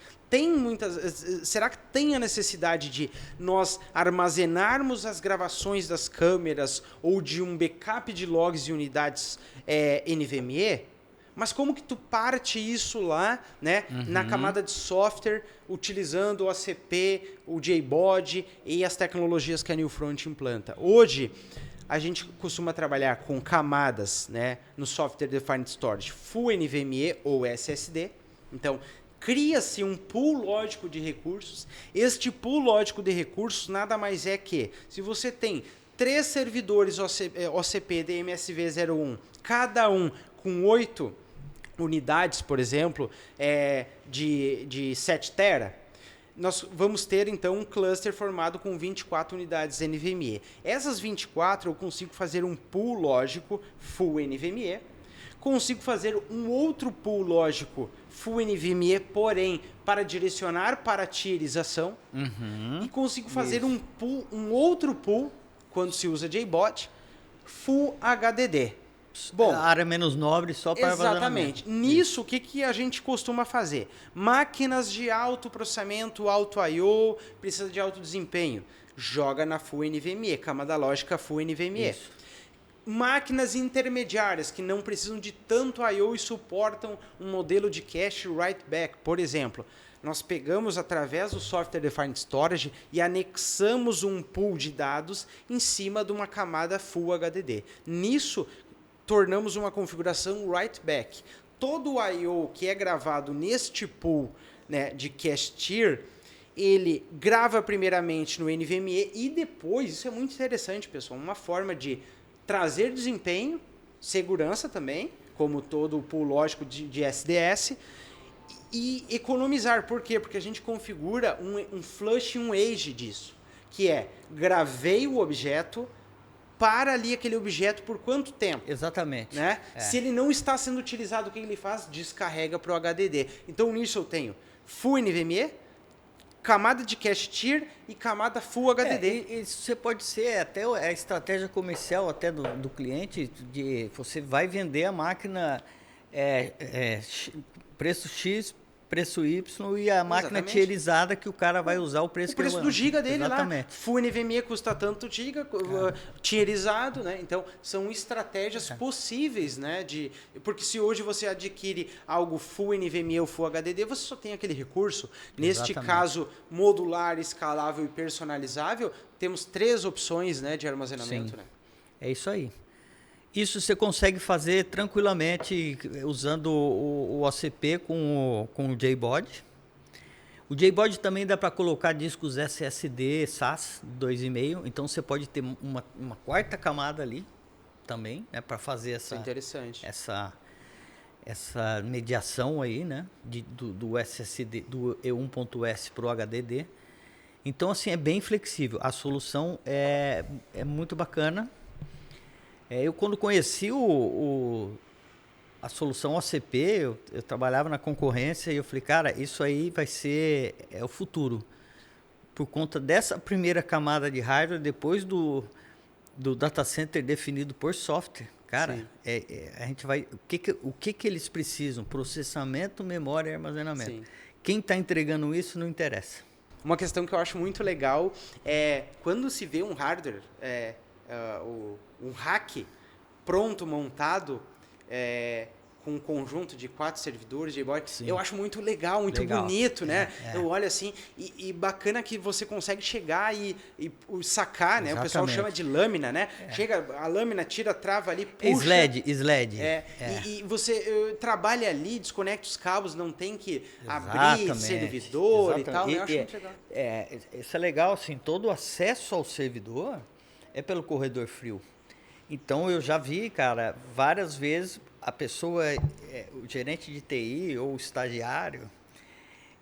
Será que tem a necessidade de nós armazenarmos as gravações das câmeras ou de um backup de logs e unidades NVMe? Mas como que tu parte isso lá, né, na camada de software, utilizando o ACP, o JBOD e as tecnologias que a Newfront implanta? Hoje, a gente costuma trabalhar com camadas, né, no Software Defined Storage Full NVMe ou SSD. Então, cria-se um pool lógico de recursos. Este pool lógico de recursos nada mais é que, se você tem 3 servidores OCP DMSV01, cada um com 8 unidades, por exemplo, de 7 tera, nós vamos ter, então, um cluster formado com 24 unidades NVMe. Essas 24 eu consigo fazer um pool lógico Full NVMe, consigo fazer um outro pool lógico Full NVMe, porém, para direcionar para a tierização, e consigo fazer um outro pool, quando se usa JBOD, Full HDD. Bom, a área menos nobre só para exatamente. Nisso, o que a gente costuma fazer? Máquinas de alto processamento, alto I/O, precisa de alto desempenho. Joga na Full NVMe, camada lógica Full NVMe. Isso. Máquinas intermediárias que não precisam de tanto I/O e suportam um modelo de cache write-back. Por exemplo, nós pegamos através do Software Defined Storage e anexamos um pool de dados em cima de uma camada Full HDD. Nisso, tornamos uma configuração write-back. Todo o I/O que é gravado neste pool, né, de cache tier, ele grava primeiramente no NVMe e depois, isso é muito interessante, pessoal, uma forma de trazer desempenho, segurança também, como todo o pool lógico de SDS, e economizar. Por quê? Porque a gente configura um flush e um age disso, que é, gravei o objeto, para ali aquele objeto por quanto tempo? Exatamente. Né? Se ele não está sendo utilizado, o que ele faz? Descarrega para o HDD. Então, nisso eu tenho Full NVMe, camada de cache tier e camada Full HDD. Isso você pode ser até a estratégia comercial até do cliente, de você vai vender a máquina preço X, preço Y e a máquina tierizada que o cara vai usar o preço do giga dele. Exatamente. Lá. Full NVMe custa tanto giga, tierizado, né? Então, são estratégias possíveis, né? Porque se hoje você adquire algo Full NVMe ou Full HDD, você só tem aquele recurso. Neste caso, modular, escalável e personalizável, temos 3 opções, né, de armazenamento. Sim. Né? É isso aí. Isso você consegue fazer tranquilamente usando o OCP com o JBOD. O JBOD também dá para colocar discos SSD, SAS 2,5. Então você pode ter uma 4ª camada ali também, né, para fazer essa mediação aí, né, do SSD, do E1.S para o HDD. Então, assim, é bem flexível. A solução é muito bacana. Eu, quando conheci a solução OCP, eu trabalhava na concorrência e eu falei, cara, isso aí vai ser o futuro. Por conta dessa primeira camada de hardware, depois do data center definido por software, cara, a gente vai... O que eles precisam? Processamento, memória e armazenamento. Sim. Quem está entregando isso não interessa. Uma questão que eu acho muito legal é quando se vê um hardware... um rack pronto, montado, com um conjunto de 4 servidores de boy. Sim. Eu acho muito legal, muito bonito, né? Eu olho assim, e bacana que você consegue chegar e sacar, né? O pessoal chama de lâmina, né? Chega, a lâmina tira a trava ali, puxa. Sled. E você trabalha ali, desconecta os cabos, não tem que abrir servidor e tal. Eu acho muito legal. Isso é legal, assim, todo o acesso ao servidor é pelo corredor frio. Então, eu já vi, cara, várias vezes a pessoa, o gerente de TI ou o estagiário,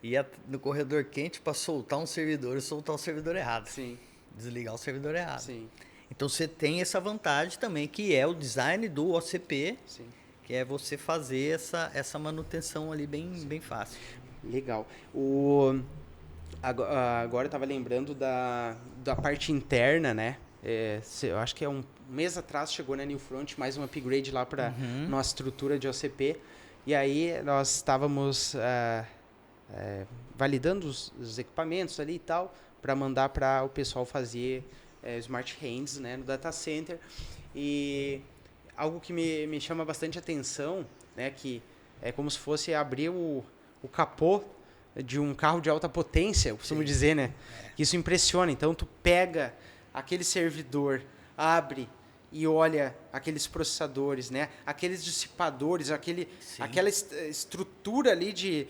ia no corredor quente para soltar um servidor e soltar o servidor errado. Sim. Desligar o servidor errado. Sim. Então, você tem essa vantagem também, que é o design do OCP, Sim. que é você fazer essa manutenção ali bem fácil. Legal. Agora eu estava lembrando da parte interna, né? Eu acho que um mês atrás chegou na Newfront mais um upgrade lá para nossa estrutura de OCP. E aí nós estávamos validando os equipamentos ali e tal, para mandar para o pessoal fazer Smart Hands, né, no data center. E algo que me chama bastante atenção, né, que é como se fosse abrir o capô de um carro de alta potência, eu costumo dizer, né? Isso impressiona. Então, tu pega aquele servidor, abre e olha aqueles processadores, né? Aqueles dissipadores, aquela estrutura ali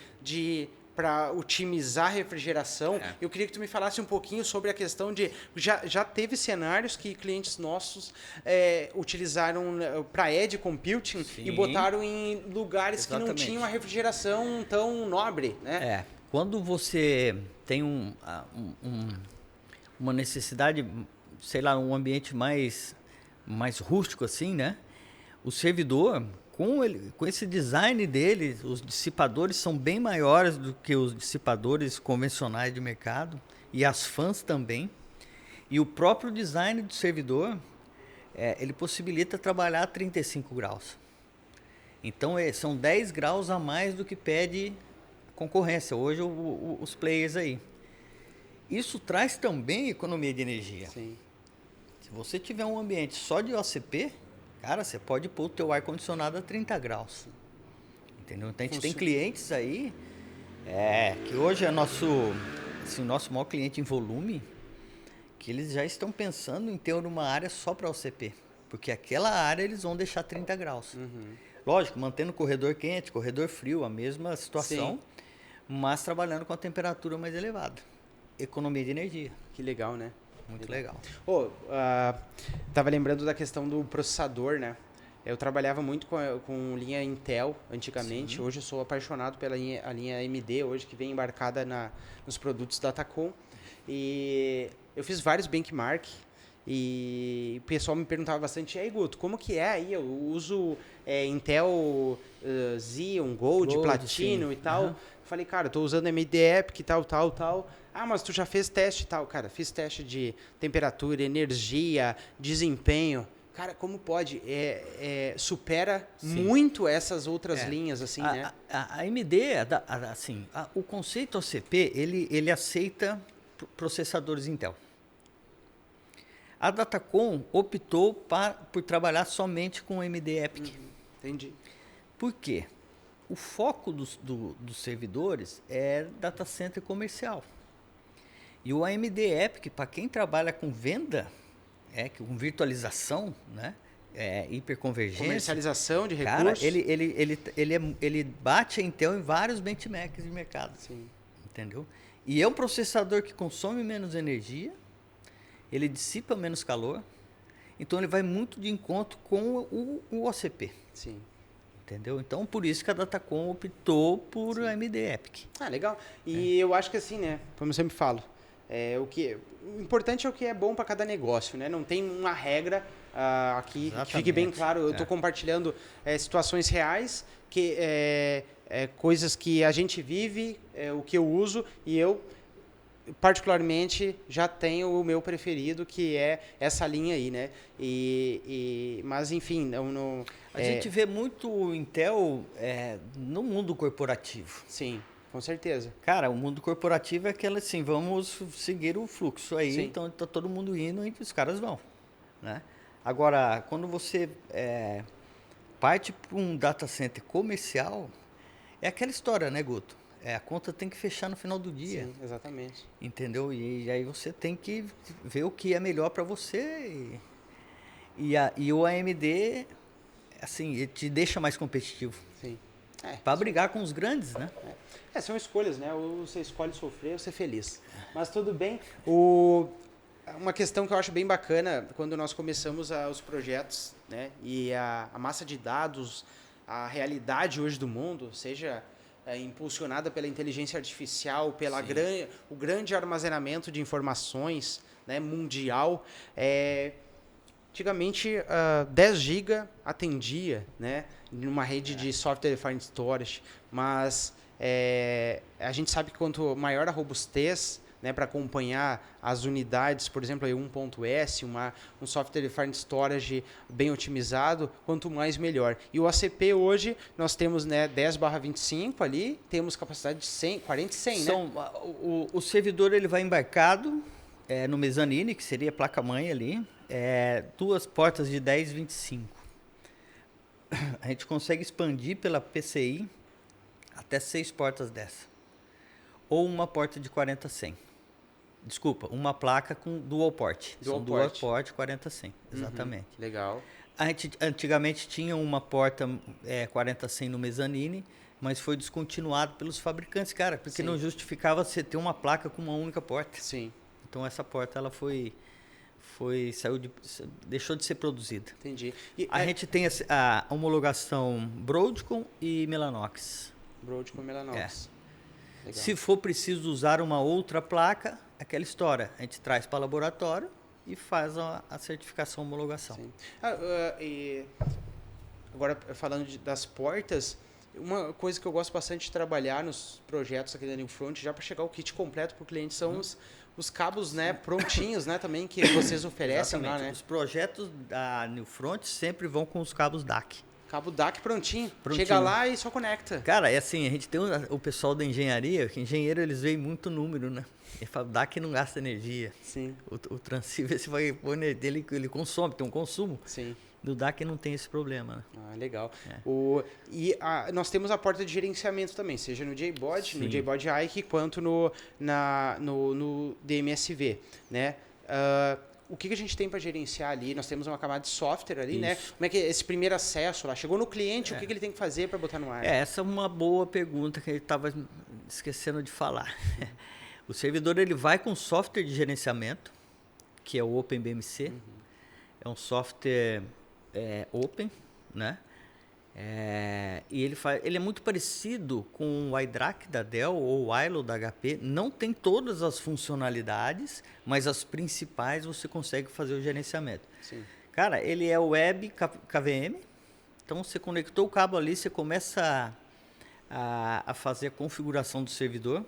para otimizar a refrigeração. Eu queria que tu me falasse um pouquinho sobre a questão de... Já teve cenários que clientes nossos utilizaram para edge computing e botaram em lugares que não tinham a refrigeração tão nobre, né? Quando você tem uma necessidade, sei lá, um ambiente mais rústico assim, né? O servidor, com esse design dele, os dissipadores são bem maiores do que os dissipadores convencionais de mercado e as fãs também. E o próprio design do servidor, ele possibilita trabalhar a 35 graus. Então, são 10 graus a mais do que pede concorrência, hoje os players aí. Isso traz também economia de energia. Sim. Se você tiver um ambiente só de OCP, cara, você pode pôr o teu ar-condicionado a 30 graus. Entendeu? Então, a gente tem clientes aí, que hoje é nosso maior cliente em volume, que eles já estão pensando em ter uma área só para OCP. Porque aquela área eles vão deixar 30 graus. Lógico, mantendo o corredor quente, corredor frio, a mesma situação, mas trabalhando com a temperatura mais elevada. Economia de energia. Que legal, né? Muito legal. Tava lembrando da questão do processador, né? Eu trabalhava muito com linha Intel antigamente. Hoje eu sou apaixonado pela linha AMD, hoje que vem embarcada nos produtos da Datacom. E eu fiz vários benchmark e o pessoal me perguntava bastante: e aí, Guto, como que é aí? Eu uso Intel Xeon Gold, Platino e tal. Falei, cara, eu tô usando AMD EPIC e tal. Ah, mas tu já fez teste e tal. Cara, fiz teste de temperatura, energia, desempenho. Cara, como pode? Supera muito essas outras linhas, assim, né? A AMD, o conceito OCP, ele aceita processadores Intel. A Datacom optou por trabalhar somente com AMD EPIC. Entendi. Por quê? O foco dos servidores é data center comercial. E o AMD EPIC, para quem trabalha com venda, com virtualização, né? Hiperconvergência. Comercialização de recursos. Cara, ele bate a Intel em vários benchmarks de mercado. Sim. Entendeu? E é um processador que consome menos energia, ele dissipa menos calor, então ele vai muito de encontro com o OCP. Sim. Entendeu? Então, por isso que a Datacom optou por AMD EPIC. Ah, legal. E eu acho que assim, né? Como eu sempre falo, o importante é o que é bom para cada negócio, né? Não tem uma regra aqui que fique bem claro. Eu estou compartilhando situações reais, coisas que a gente vive, o que eu uso, e eu particularmente já tenho o meu preferido, que é essa linha aí, né? Mas enfim, a gente vê muito Intel no mundo corporativo. Sim, com certeza. Cara, o mundo corporativo é aquele assim, vamos seguir o fluxo aí, então tá todo mundo indo e os caras vão, né? Agora, quando você parte para um data center comercial, é aquela história, né, Guto? A conta tem que fechar no final do dia. Sim, exatamente. Entendeu? E aí você tem que ver o que é melhor para você. E o AMD, assim, ele te deixa mais competitivo. Sim. Para brigar com os grandes, né? São escolhas, né? Ou você escolhe sofrer ou ser feliz. Mas tudo bem. Uma questão que eu acho bem bacana, quando nós começamos os projetos, né? E a massa de dados, a realidade hoje do mundo, seja impulsionada pela inteligência artificial, o grande armazenamento de informações, né, mundial. Antigamente, 10 GB atendia, né, numa rede de Software Defined Storage, mas a gente sabe que quanto maior a robustez, né, para acompanhar as unidades, por exemplo, aí 1.S, um Software Defined Storage bem otimizado, quanto mais melhor. E o ACP hoje, nós temos, né, 10/25 ali, temos capacidade de 100, 40 e 100, né? O servidor ele vai embarcado no mezanine, que seria a placa-mãe ali, 2 portas de 10/25. A gente consegue expandir pela PCI até 6 portas dessa. Ou uma porta de 40/100. Desculpa, uma placa com dual port. Dual port 40/100, exatamente. Legal. A gente antigamente tinha uma porta 40/100 no mezanine, mas foi descontinuado pelos fabricantes, cara, porque não justificava você ter uma placa com uma única porta. Sim. Então essa porta ela deixou de ser produzida. Entendi. A gente tem a homologação Broadcom e Mellanox. Broadcom e Mellanox. Legal. Se for preciso usar uma outra placa, aquela história, a gente traz para o laboratório e faz a certificação, homologação. Sim. Agora, falando das portas, uma coisa que eu gosto bastante de trabalhar nos projetos aqui da Newfront, já para chegar o kit completo para o cliente, são os cabos, né, prontinhos, né, também, que vocês oferecem lá, né? Os projetos da Newfront sempre vão com os cabos DAC. Cabo DAC prontinho. Chega lá e só conecta. Cara, é assim, a gente tem o pessoal da engenharia, que engenheiro eles veem muito número, né? Ele fala, DAC não gasta energia. Sim. O transceiver, você vai pôr dele, ele consome, tem um consumo. Sim. No DAC não tem esse problema, né? Legal. Nós temos a porta de gerenciamento também, seja no JBOD, no JBOD IKE, quanto no DMSV, né? O que a gente tem para gerenciar ali? Nós temos uma camada de software ali, né? Como é que é esse primeiro acesso lá? Chegou no cliente, o que ele tem que fazer para botar no ar? Essa é uma boa pergunta que ele estava esquecendo de falar. O servidor ele vai com software de gerenciamento, que é o OpenBMC. É um software open, né? E ele é muito parecido com o iDRAC da Dell ou o ILO da HP. Não tem todas as funcionalidades, mas as principais você consegue fazer o gerenciamento. Sim. Cara, ele é web KVM. Então você conectou o cabo ali, você começa a fazer a configuração do servidor.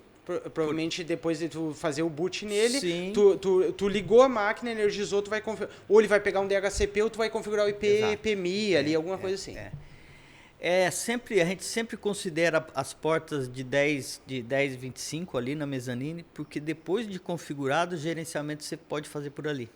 Provavelmente depois de tu fazer o boot nele, Sim. tu ligou a máquina, energizou, tu vai ou ele vai pegar um DHCP ou tu vai configurar o IP, PMI ali, alguma coisa assim. A gente sempre considera as portas de 10/25 ali na mezanine, porque depois de configurado, o gerenciamento você pode fazer por ali.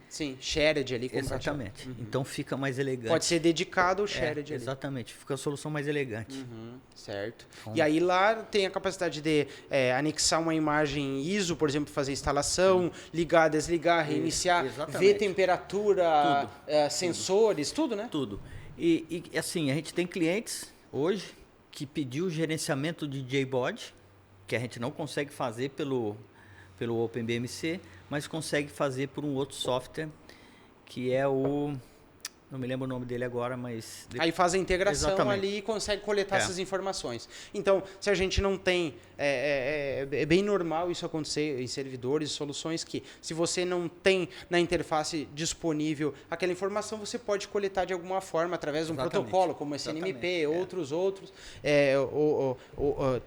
Sim, shared ali. Exatamente. Então fica mais elegante. Pode ser dedicado ou shared ali. Exatamente, fica a solução mais elegante. Certo. E aí lá tem a capacidade de anexar uma imagem ISO, por exemplo, fazer instalação, ligar, desligar, reiniciar, ver temperatura, sensores, tudo, né? Tudo. E assim, a gente tem clientes hoje que pediu o gerenciamento de JBOD, que a gente não consegue fazer pelo OpenBMC, mas consegue fazer por um outro software, que é não me lembro o nome dele agora, mas... Aí faz a integração ali e consegue coletar essas informações. Então, se a gente não tem... É bem normal isso acontecer em servidores, soluções que, se você não tem na interface disponível aquela informação, você pode coletar de alguma forma através de um protocolo, como SNMP, outros,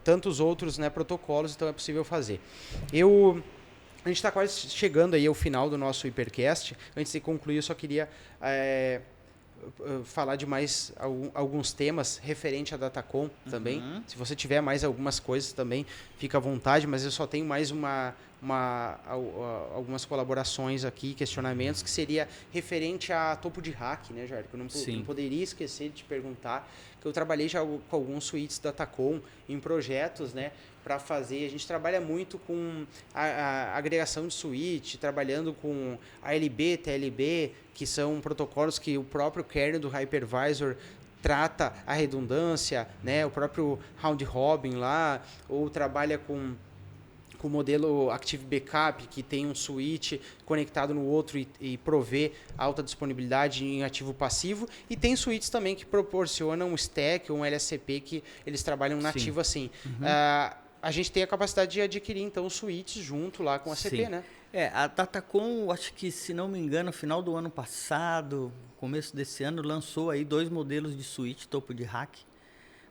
tantos outros, né, protocolos, então é possível fazer. A gente está quase chegando aí ao final do nosso Hipercast. Antes de concluir, eu só queria falar de mais alguns temas referente à Datacom também. Se você tiver mais algumas coisas também, fica à vontade, mas eu só tenho mais algumas colaborações aqui, questionamentos, que seria referente a topo de rack, né, Jair? Que eu não poderia esquecer de te perguntar, que eu trabalhei já com alguns suítes da Tacom em projetos, né, para fazer. A gente trabalha muito com a agregação de suíte, trabalhando com ALB, TLB, que são protocolos que o próprio kernel do hypervisor trata a redundância, né, o próprio round robin lá, ou trabalha com o modelo Active Backup, que tem um switch conectado no outro e provê alta disponibilidade em ativo passivo. E tem switches também que proporcionam um stack ou um LSCP que eles trabalham nativo assim. A gente tem a capacidade de adquirir, então, switches junto lá com a CP, né? A Datacom, acho que, se não me engano, no final do ano passado, começo desse ano, lançou aí 2 modelos de switch topo de rack,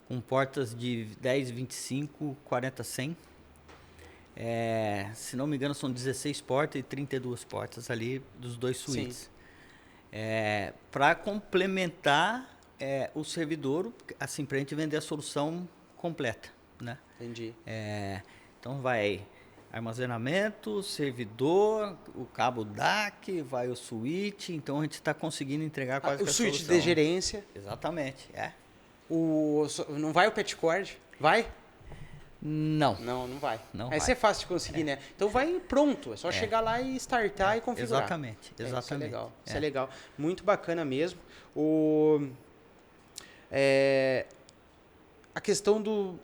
com portas de 10, 25, 40, 100. Se não me engano, são 16 portas e 32 portas ali dos 2 suítes. Para complementar o servidor, assim, para a gente vender a solução completa, né? Entendi. Então vai armazenamento, servidor, o cabo DAC, vai o switch. Então a gente está conseguindo entregar quase que a solução. O switch de gerência. Exatamente, Não vai o petcord? Vai? Não. Não vai. Não Esse é fácil de conseguir, né? Então vai pronto, é só chegar lá e startar e configurar. Exatamente. Isso é legal. Isso é legal. Muito bacana mesmo. A questão do...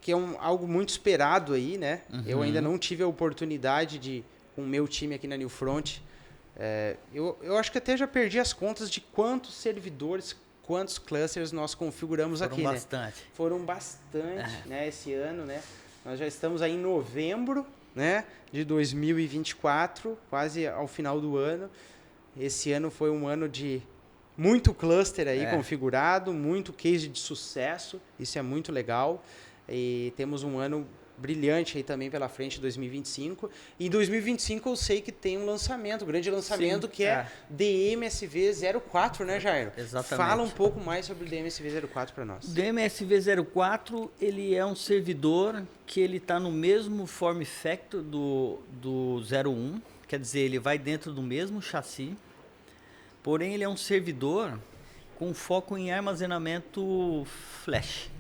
que é algo muito esperado aí, né? Eu ainda não tive a oportunidade de, com o meu time aqui na Newfront, eu acho que até já perdi as contas de quantos servidores, quantos clusters nós configuramos aqui, né? Foram bastante, né? Esse ano, né? Nós já estamos aí em novembro, né? De 2024, quase ao final do ano. Esse ano foi um ano de muito cluster aí configurado, muito case de sucesso. Isso é muito legal. E temos um ano brilhante aí também pela frente, 2025. E em 2025 eu sei que tem um lançamento, um grande lançamento, que é DMSV04, né, Jairo? Exatamente. Fala um pouco mais sobre o DMSV04 para nós. O DMSV04, ele é um servidor que ele está no mesmo form factor do 01, quer dizer, ele vai dentro do mesmo chassi, porém ele é um servidor com foco em armazenamento flash.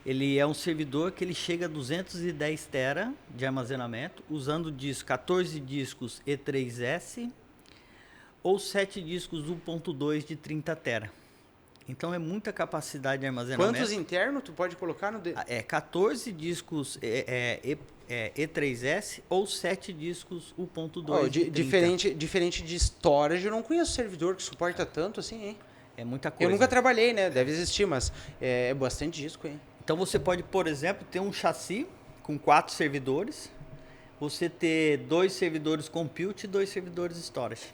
Ele é um servidor que ele chega a 210 TB de armazenamento, usando 14 discos E3S ou 7 discos 1.2 de 30 TB. Então é muita capacidade de armazenamento. Quantos internos tu pode colocar no... 14 discos E3S ou 7 discos 1.2 de 30. Diferente de storage, eu não conheço servidor que suporta tanto assim, hein? É muita coisa. Eu nunca trabalhei, né? Deve existir, mas é bastante disco, hein? Então você pode, por exemplo, ter um chassi com 4 servidores, você ter 2 servidores compute e 2 servidores storage,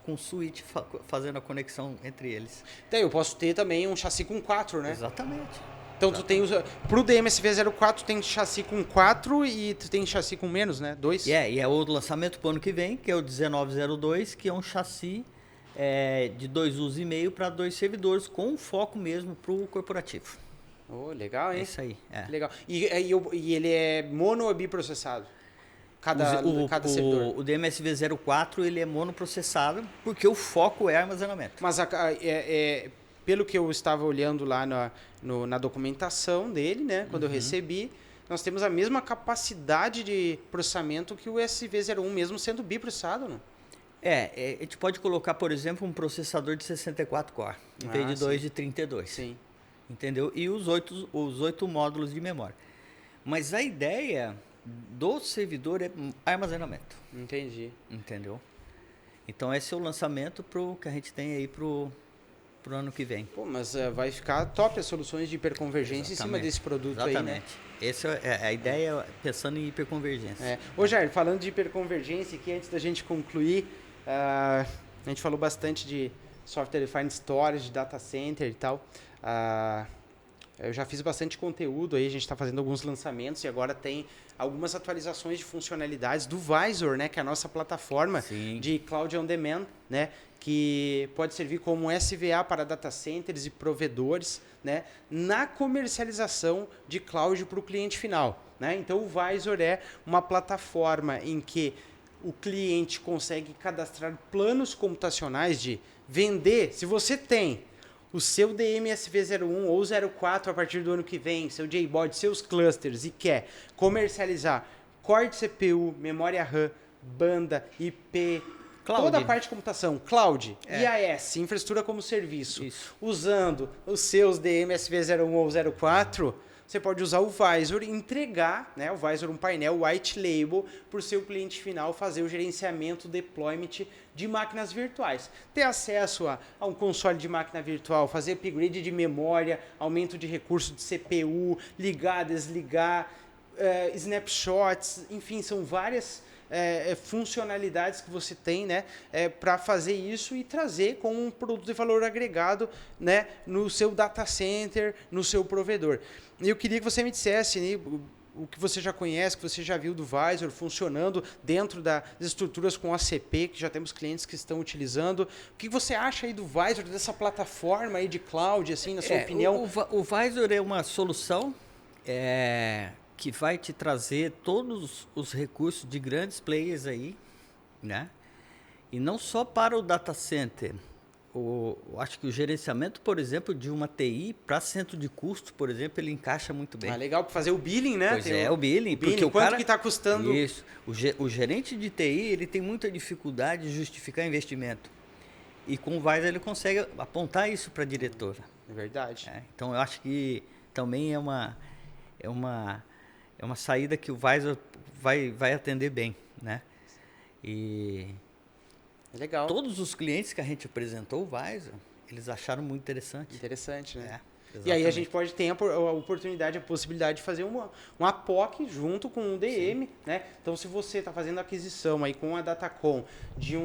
com switch fazendo a conexão entre eles. Então eu posso ter também um chassi com 4, né? Exatamente. Então tu tem pro DMSV04 tu tem chassi com 4 e tu tem chassi com menos, né? 2. E é o lançamento pro ano que vem, que é o 1902, que é um chassi de 2 usos e meio para 2 servidores, com foco mesmo pro corporativo. Legal, hein? É isso aí. Legal. E ele é mono ou biprocessado? Cada servidor? O DMSV04 ele é monoprocessado porque o foco é armazenamento. Mas pelo que eu estava olhando lá na documentação dele, né? Quando eu recebi, nós temos a mesma capacidade de processamento que o SV01, mesmo sendo biprocessado, não? A gente pode colocar, por exemplo, um processador de 64 core, em vez de 2 de 32. Sim. Entendeu? E os 8 módulos de memória. Mas a ideia do servidor é armazenamento. Entendi. Entendeu? Então esse é o lançamento que a gente tem aí pro ano que vem. Pô, mas vai ficar top as soluções de hiperconvergência em cima desse produto aí, né? Essa é a ideia, pensando em hiperconvergência. Ô Jair, falando de hiperconvergência aqui, antes da gente concluir, a gente falou bastante de Software Defined Storage, Data Center e tal. Eu já fiz bastante conteúdo aí, a gente está fazendo alguns lançamentos e agora tem algumas atualizações de funcionalidades do Visor, né, que é a nossa plataforma Sim. de Cloud on Demand, né, que pode servir como SVA para data centers e provedores, né, na comercialização de cloud para o cliente final, né? Então o Visor é uma plataforma em que o cliente consegue cadastrar planos computacionais de vender. Se você tem o seu DMSV01 ou 04 a partir do ano que vem, seu JBOD, seus clusters e quer comercializar core de CPU, memória RAM, banda, IP, Cloud. toda a parte de computação, cloud, IaaS, infraestrutura como serviço, Isso. usando os seus DMSV01 ou 04, você pode usar o Visor e entregar, né, o Visor, um painel white label, para o seu cliente final fazer o gerenciamento, deployment de máquinas virtuais. Ter acesso a um console de máquina virtual, fazer upgrade de memória, aumento de recurso de CPU, ligar, desligar, snapshots, enfim, são várias funcionalidades que você tem, né, para fazer isso e trazer com um produto de valor agregado, né, no seu data center, no seu provedor. E eu queria que você me dissesse, né, o que você já conhece, que você já viu do Visor funcionando dentro das estruturas com ACP, que já temos clientes que estão utilizando. O que você acha aí do Visor, dessa plataforma aí de cloud, assim, na sua opinião? O Visor é uma solução que vai te trazer todos os recursos de grandes players aí, né? E não só para o data center. Acho que o gerenciamento, por exemplo, de uma TI para centro de custo, por exemplo, ele encaixa muito bem. Ah, legal, para fazer o billing, né? Pois o billing. Porque quanto que está custando? Isso. O gerente de TI, ele tem muita dificuldade de justificar investimento. E com o Visor ele consegue apontar isso para a diretora. É verdade. Então, eu acho que também é uma saída que o Visor vai atender bem, né? E legal. Todos os clientes que a gente apresentou o Visor, eles acharam muito interessante. Interessante, né? Exatamente. E aí a gente pode ter a oportunidade, a possibilidade de fazer um APOC junto com um DM, né? Então, se você está fazendo aquisição aí com a Datacom de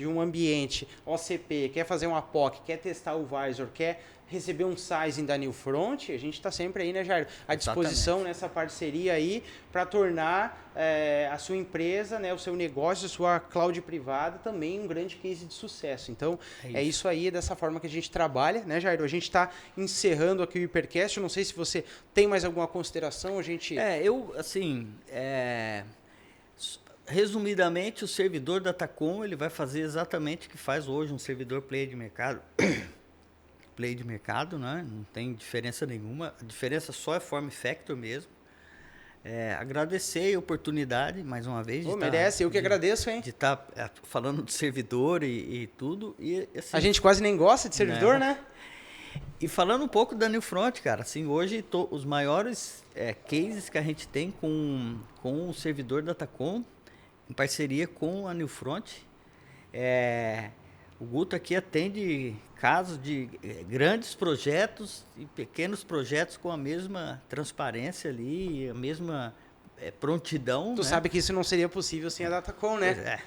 um ambiente OCP, quer fazer um APOC, quer testar o Visor, quer receber um sizing da Newfront, a gente está sempre aí, né, Jair? À disposição nessa parceria aí para tornar a sua empresa, né, o seu negócio, a sua cloud privada também um grande case de sucesso. Então, é isso aí, dessa forma que a gente trabalha, né, Jair? A gente está encerrando aqui o Hipercast. Eu não sei se você tem mais alguma consideração, a gente... Resumidamente, o servidor Datacom, ele vai fazer exatamente o que faz hoje um servidor player de mercado. Play de mercado, né? Não tem diferença nenhuma. A diferença só é form factor mesmo. Agradecer a oportunidade, mais uma vez. Merece, eu que agradeço, hein? De estar falando de servidor e tudo. E, assim, a gente quase nem gosta de servidor, né? E falando um pouco da Newfront, cara, assim, hoje os maiores cases que a gente tem com o servidor Datacom, em parceria com a Newfront, o Guto aqui atende casos de grandes projetos e pequenos projetos com a mesma transparência ali, a mesma prontidão. Tu sabe que isso não seria possível sem a Datacom, né?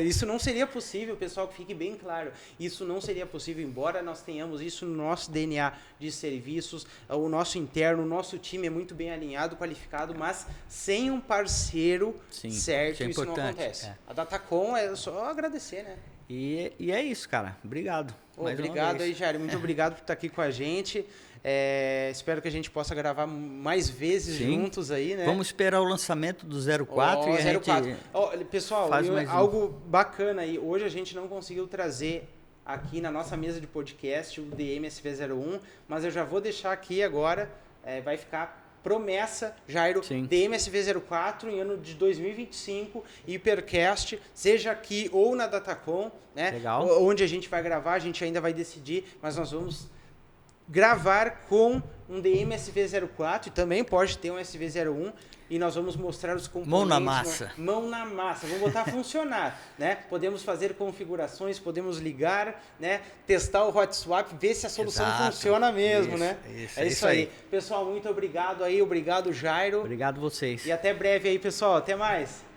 Isso não seria possível, pessoal, que fique bem claro. Isso não seria possível, embora nós tenhamos isso no nosso DNA de serviços, o nosso interno, o nosso time é muito bem alinhado, qualificado, mas sem um parceiro certo, isso não acontece. A Datacom é só agradecer, né? E é isso, cara. Obrigado. Obrigado aí, Jair. Muito obrigado por estar aqui com a gente. Espero que a aí possa gravar mais vezes juntos aí, né? Vamos esperar o lançamento do 04 e a 04. Gente pessoal, algo bacana aí. Hoje a gente não conseguiu trazer aqui na nossa mesa de podcast o DMSV01, mas eu já vou deixar aqui agora, vai ficar promessa, Jairo, DMSV04 em ano de 2025, Hipercast, seja aqui ou na Datacom, né? Legal. Onde a gente vai gravar, a gente ainda vai decidir, mas nós vamos gravar com um DMSV04 e também pode ter um SV01 e nós vamos mostrar os componentes. Mão na massa. Mão na massa. Vamos botar a funcionar, né? Podemos fazer configurações, podemos ligar, né? Testar o hot swap, ver se a solução funciona mesmo, né? É isso aí. Pessoal, muito obrigado aí. Obrigado, Jairo. Obrigado vocês. E até breve aí, pessoal. Até mais.